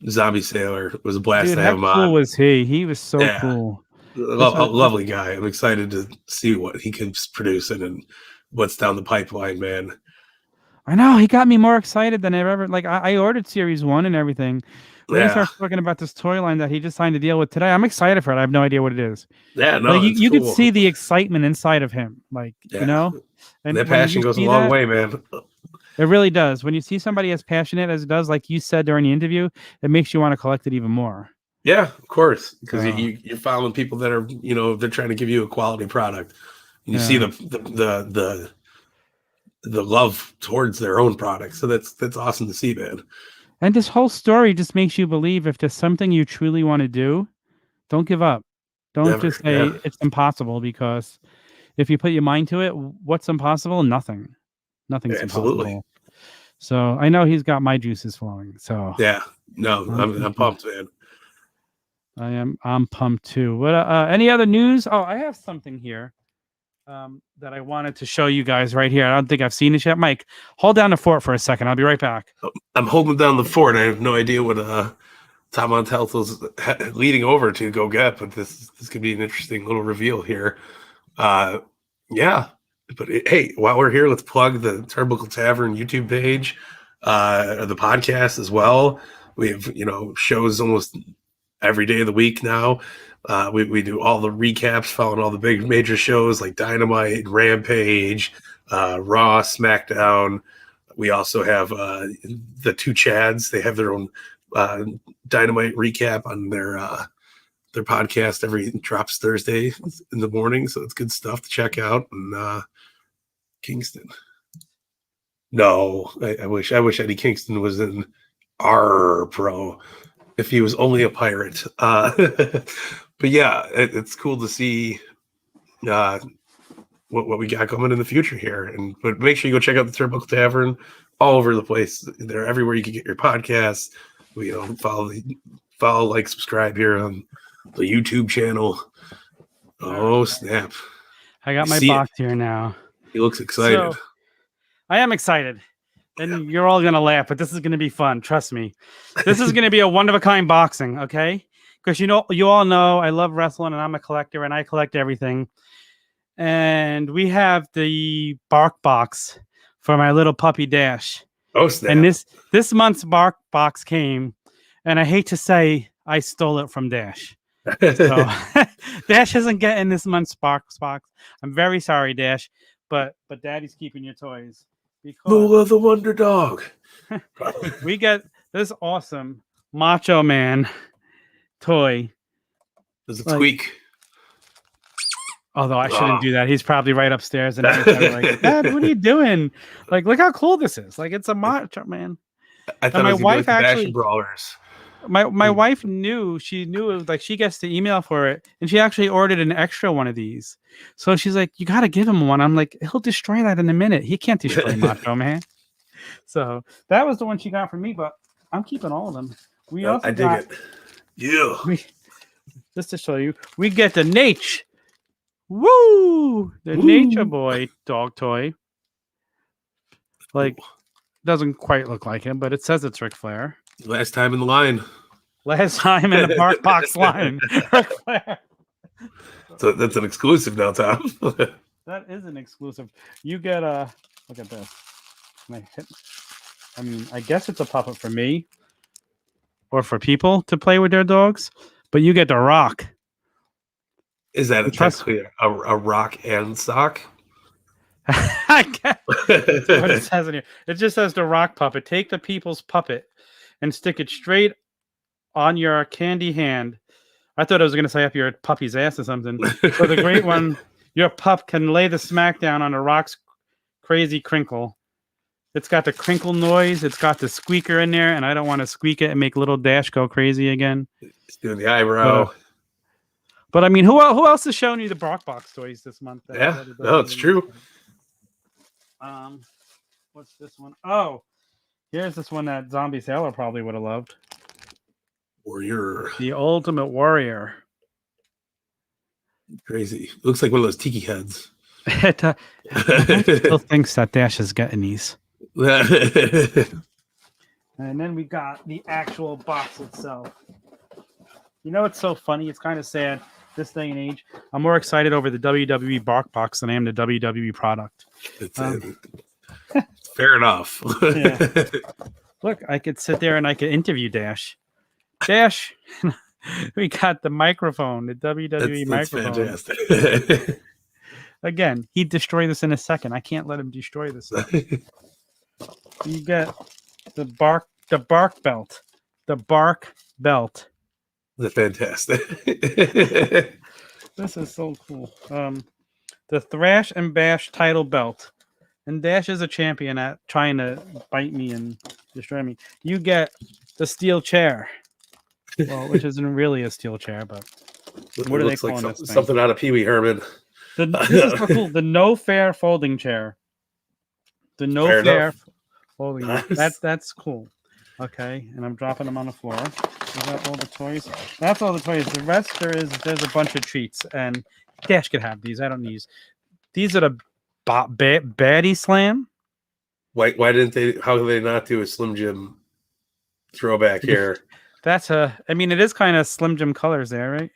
Zombie Sailor. It was a blast Dude, to how have him cool on. was he? He was so Yeah. cool. A lovely guy. I'm excited to see what he keeps producing and what's down the pipeline, man. I know he got me more excited than I've ever. Like I ordered Series 1 and everything. When he Yeah. starts talking about this toy line that he just signed a deal with today, I'm excited for it. I have no idea what it is. Yeah, no, Like it's you could cool. see the excitement inside of him, like Yeah. you know. And that when passion you goes a see long that, way, man. it really does. When you see somebody as passionate as it does, like you said during the interview, it makes you want to collect it even more. Yeah, of course, because So, you're following people that are, they're trying to give you a quality product. And you see the love towards their own product, so that's awesome to see, man. and this whole story just makes you believe if there's something you truly want to do, don't give up. Don't Never, just say yeah. it's impossible, because if you put your mind to it, what's impossible? Nothing. Nothing's Absolutely. impossible. So I know he's got my juices flowing. So Yeah, no, I'm pumped, man. I'm pumped too. What any other news? Oh, I have something here that I wanted to show you guys right here. I don't think I've seen it yet. Mike, hold down the fort for a second. I'll be right back. I'm holding down the fort. I have no idea what Tom Untilted's leading over to go get, but this could be an interesting little reveal here. Yeah, but hey, while we're here, let's plug the Turnbuckle Tavern YouTube page, the podcast as well. We have shows almost every day of the week now. We do all the recaps following all the big major shows like Dynamite, Rampage, Raw, SmackDown. We also have the two Chads. They have their own Dynamite recap on their podcast. Drops Thursday in the morning, so it's good stuff to check out. And Kingston. No, I wish Eddie Kingston was in our pro. If he was only a pirate. But yeah, it's cool to see what we got coming in the future here. But make sure you go check out the Turnbuckle Tavern all over the place. They're everywhere you can get your podcasts. Follow, like, subscribe here on the YouTube channel. Oh, snap. I got my box here now. He looks excited. So, I am excited. And you're all going to laugh, but this is going to be fun. Trust me. This is going to be a one-of-a-kind boxing, okay? Because you all know I love wrestling, and I'm a collector, and I collect everything. And we have the Bark box for my little puppy Dash. Oh, snap. And this month's Bark box came, and I hate to say I stole it from Dash. So Dash isn't getting this month's Bark box. I'm very sorry, Dash, but Daddy's keeping your toys. Lula the Wonder Dog. We get this awesome Macho Man toy. Does it squeak? Although I shouldn't do that. He's probably right upstairs and like, Dad, what are you doing? Like, look how cool this is. Like, it's a Macho Man. I thought my wife actually brawlers. My wife knew. She knew it was like she gets the email for it, and she actually ordered an extra one of these. So she's like, "You got to give him one." I'm like, "He'll destroy that in a minute. He can't destroy Macho Man." So that was the one she got for me, but I'm keeping all of them. I dig it. Yeah. Just to show you, we get the Nature. Woo! The Nature Boy dog toy. Like, doesn't quite look like him, but it says it's Ric Flair. Last time in the line. Last time in the Bark box line. Ric Flair. So that's an exclusive now, Tom. That is an exclusive. You get a look at this. I mean, I guess it's a puppet for me or for people to play with their dogs, but you get the Rock. Is that technically a rock and sock? I guess that's what it says in here. It just says the Rock puppet. Take the people's puppet and stick it straight on your candy hand. I thought I was going to say up your puppy's ass or something. For the great one, your pup can lay the smack down on the Rock's crazy crinkle. It's got the crinkle noise. It's got the squeaker in there, and I don't want to squeak it and make little Dash go crazy again. It's doing the eyebrow. But I mean, who else is showing you the Bark box toys this month? Yeah, no, it's true. What's this one? Oh, here's this one that Zombie Sailor probably would have loved. Warrior. The Ultimate Warrior. Crazy. Looks like one of those tiki heads. Still thinks that Dash is getting these. And then we got the actual box itself. You know, it's so funny. It's kind of sad this day and age. I'm more excited over the WWE bark box than I am the WWE product. It's fair enough. Yeah. Look, I could sit there and I could interview Dash. Dash, we got the microphone, the WWE microphone. Fantastic. Again, he'd destroy this in a second. I can't let him destroy this. You get the bark belt. The bark belt. That's fantastic. This is so cool. The Thrash and Bash title belt. And Dash is a champion at trying to bite me and destroy me. You get the steel chair. Well, which isn't really a steel chair, but what are they calling this thing? Something out of Pee Wee Herman. This is so cool. The No Fair folding chair. The No Fair folding. Nice. That's cool. Okay, and I'm dropping them on the floor. Is that all the toys? That's all the toys. The rest there's a bunch of treats, and Dash could have these. I don't need these. These are the Baddie Slam. Why didn't they? How did they not do a Slim Jim throwback here? I mean, it is kind of Slim Jim colors there, right?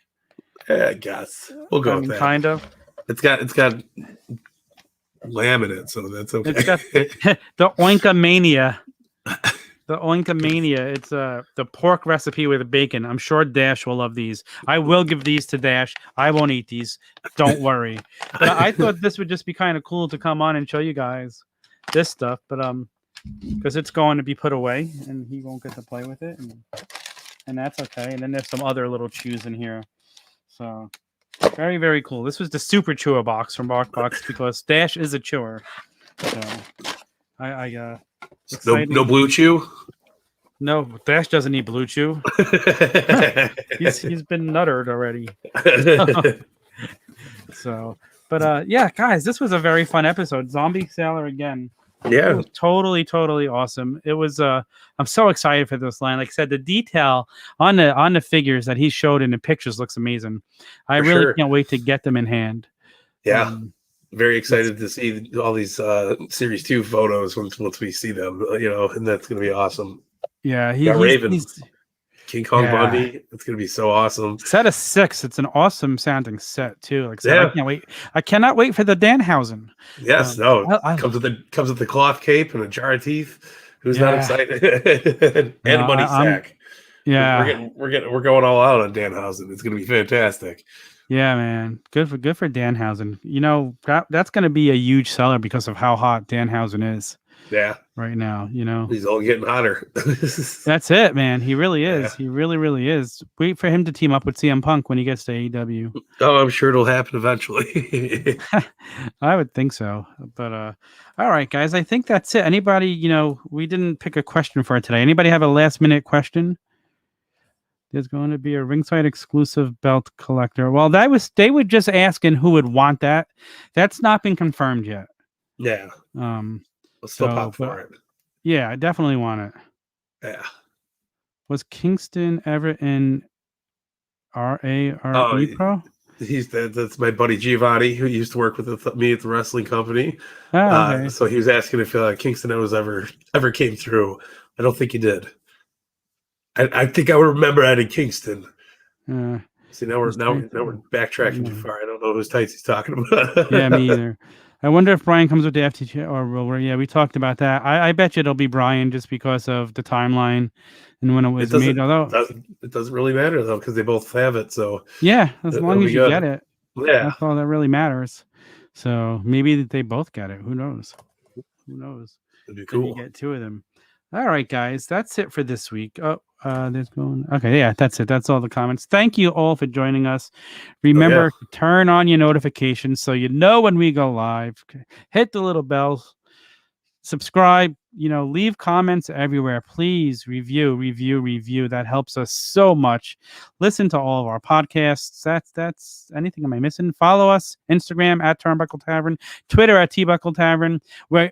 Yeah, I guess we'll go with that. Kind of. It's got lamb in it, so that's okay. It's got the Oinka Mania. The Oinka Mania. It's the pork recipe with the bacon. I'm sure Dash will love these. I will give these to Dash. I won't eat these. Don't worry. But I thought this would just be kind of cool to come on and show you guys this stuff. But because it's going to be put away and he won't get to play with it, and that's okay. And then there's some other little chews in here. So very, very cool. This was the super chewer box from BarkBox because Dash is a chewer. So no blue chew. No, Dash doesn't need blue chew. he's been nuttered already. But yeah, guys, this was a very fun episode. Zombie Sailor again. Yeah, it was totally awesome. It was I'm so excited for this line. Like I said, the detail on the figures that he showed in the pictures looks amazing. I really can't wait to get them in hand. Yeah. Very excited to see all these Series 2 photos once we see them, and that's going to be awesome. Yeah, he's King Kong Bundy. It's going to be so awesome. Set of 6. It's an awesome sounding set too. Like I can't wait. I cannot wait for the Danhausen. Yes, comes with the cloth cape and a jar of teeth. Who's not excited? And money sack. Yeah, we're going all out on Danhausen. It's going to be fantastic. Yeah, man. Good for Danhausen. That's going to be a huge seller because of how hot Danhausen is. Yeah. Right now, He's all getting hotter. That's it, man. He really is. Yeah. He really, really is. Wait for him to team up with CM Punk when he gets to AEW. Oh, I'm sure it'll happen eventually. I would think so. But all right, guys. I think that's it. Anybody, we didn't pick a question for today. Anybody have a last minute question? There's going to be a ringside exclusive belt collector. Well, they were just asking who would want that. That's not been confirmed yet. Yeah. Let's still pop for it. Yeah, I definitely want it. Yeah. Was Kingston ever in RARE Pro? That's my buddy Giovanni, who used to work with me at the wrestling company. Oh, okay. So he was asking if Kingston ever came through. I don't think he did. I think I would remember adding Kingston. See, now we're backtracking too far. I don't know whose tights he's talking about. Yeah, me either. I wonder if Brian comes with the FTC or yeah, we talked about that. I bet you it'll be Brian just because of the timeline and when it was made. Although it doesn't really matter though because they both have it. So yeah, as long as you get it, yeah, that's all that really matters. So maybe they both get it. Who knows? It'd be cool. You get 2 of them. All right, guys, that's it for this week. Okay, yeah, that's it. That's all the comments. Thank you all for joining us. Remember to turn on your notifications so you know when we go live. Hit the little bell. Subscribe. Leave comments everywhere. Please review. That helps us so much. Listen to all of our podcasts. That's anything am I missing? Follow us Instagram at Turnbuckle Tavern, Twitter at TBuckle Tavern.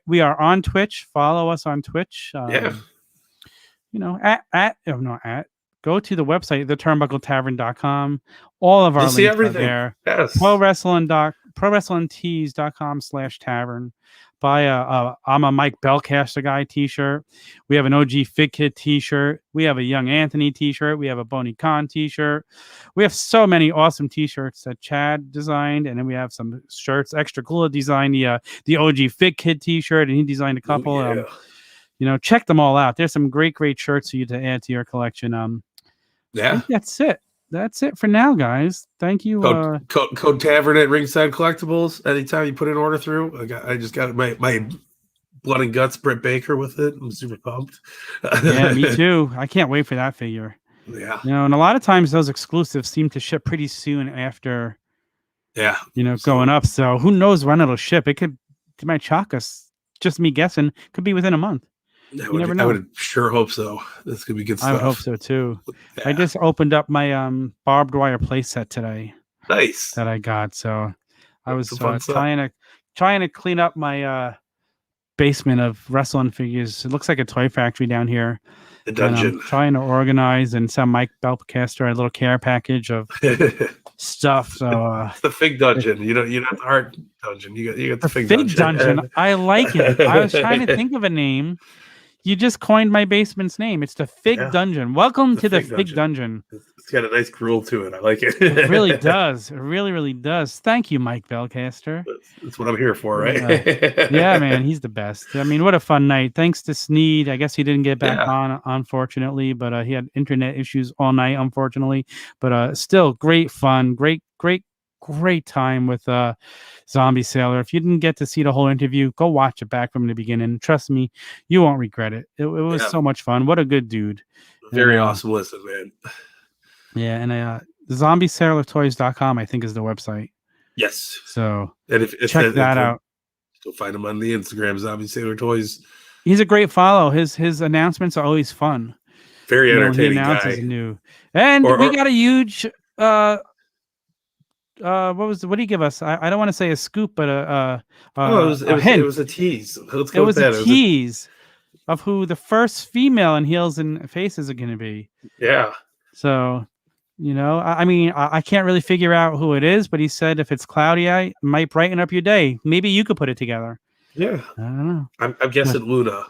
We are on Twitch. Follow us on Twitch. Go to the website, theturnbuckletavern.com. All of our links are there. Yes. prowrestlingtees.com/tavern. Buy I'm a Mike Belcaster guy t-shirt. We have an OGFigKid t-shirt. We have a Young Anthony t-shirt. We have a Boney Khan t-shirt. We have so many awesome t-shirts that Chad designed, and then we have some shirts. Extra Cool designed the OGFigKid t-shirt, and he designed a couple. Ooh, yeah. Check them all out. There's some great shirts for you to add to your collection. I think that's it. That's it for now, guys. Thank you. Code Tavern at Ringside Collectibles. Anytime you put an order through, I just got my Blood and Guts Brit Baker with it. I'm super pumped. Yeah, me too. I can't wait for that figure. Yeah. And a lot of times those exclusives seem to ship pretty soon after. Yeah. Going up. So who knows when it'll ship? It might shock us. Just me guessing. Could be within a month. You never know. I would sure hope so. This could be good stuff. I would hope so too. Yeah. I just opened up my barbed wire playset today. Nice. That I got. So I was fun trying to clean up my basement of wrestling figures. It looks like a toy factory down here. The dungeon. And I'm trying to organize and send Mike Belcaster a little care package of stuff. So it's the fig dungeon. You don't have the heart dungeon. You got the fig dungeon. I like it. I was trying to think of a name. You just coined my basement's name. It's the Fig Dungeon. Welcome to the Fig Dungeon. It's got a nice gruel to it. I like it. It really does. It really, really does. Thank you, Mike Belcaster. That's what I'm here for, right? Yeah, man. He's the best. I mean, what a fun night. Thanks to Snead. I guess he didn't get back on, unfortunately, but he had internet issues all night, unfortunately. But still, great fun. Great time with Zombie Sailor. If you didn't get to see the whole interview, go watch it back from the beginning. Trust me, you won't regret it. It was so much fun. What a good dude. Very awesome listen, man. Yeah, and zombiesailortoys.com I think is the website. Yes. So and if check that out. Go find him on the Instagram, Zombie Sailor Toys. He's a great follow. His announcements are always fun. Very entertaining he announces guy. New. And we got a huge what do you give us? I don't want to say a scoop, but a hint. It was a tease. Let's go with that. A tease of who the first female in Heels and Faces are going to be. Yeah. So, I mean, I can't really figure out who it is, but he said if it's cloudy, it might brighten up your day. Maybe you could put it together. Yeah. I don't know. I'm guessing Luna.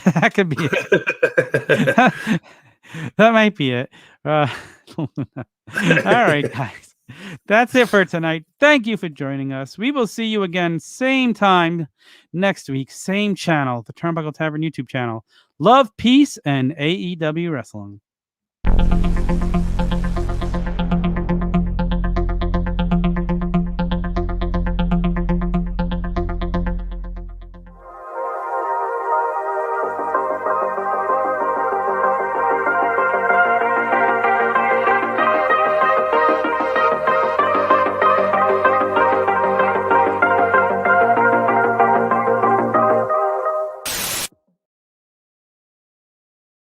That could be it. That might be it. All right, guys. That's it for tonight. Thank you for joining us. We will see you again same time next week, same channel, the Turnbuckle Tavern YouTube channel. Love, peace, and AEW Wrestling.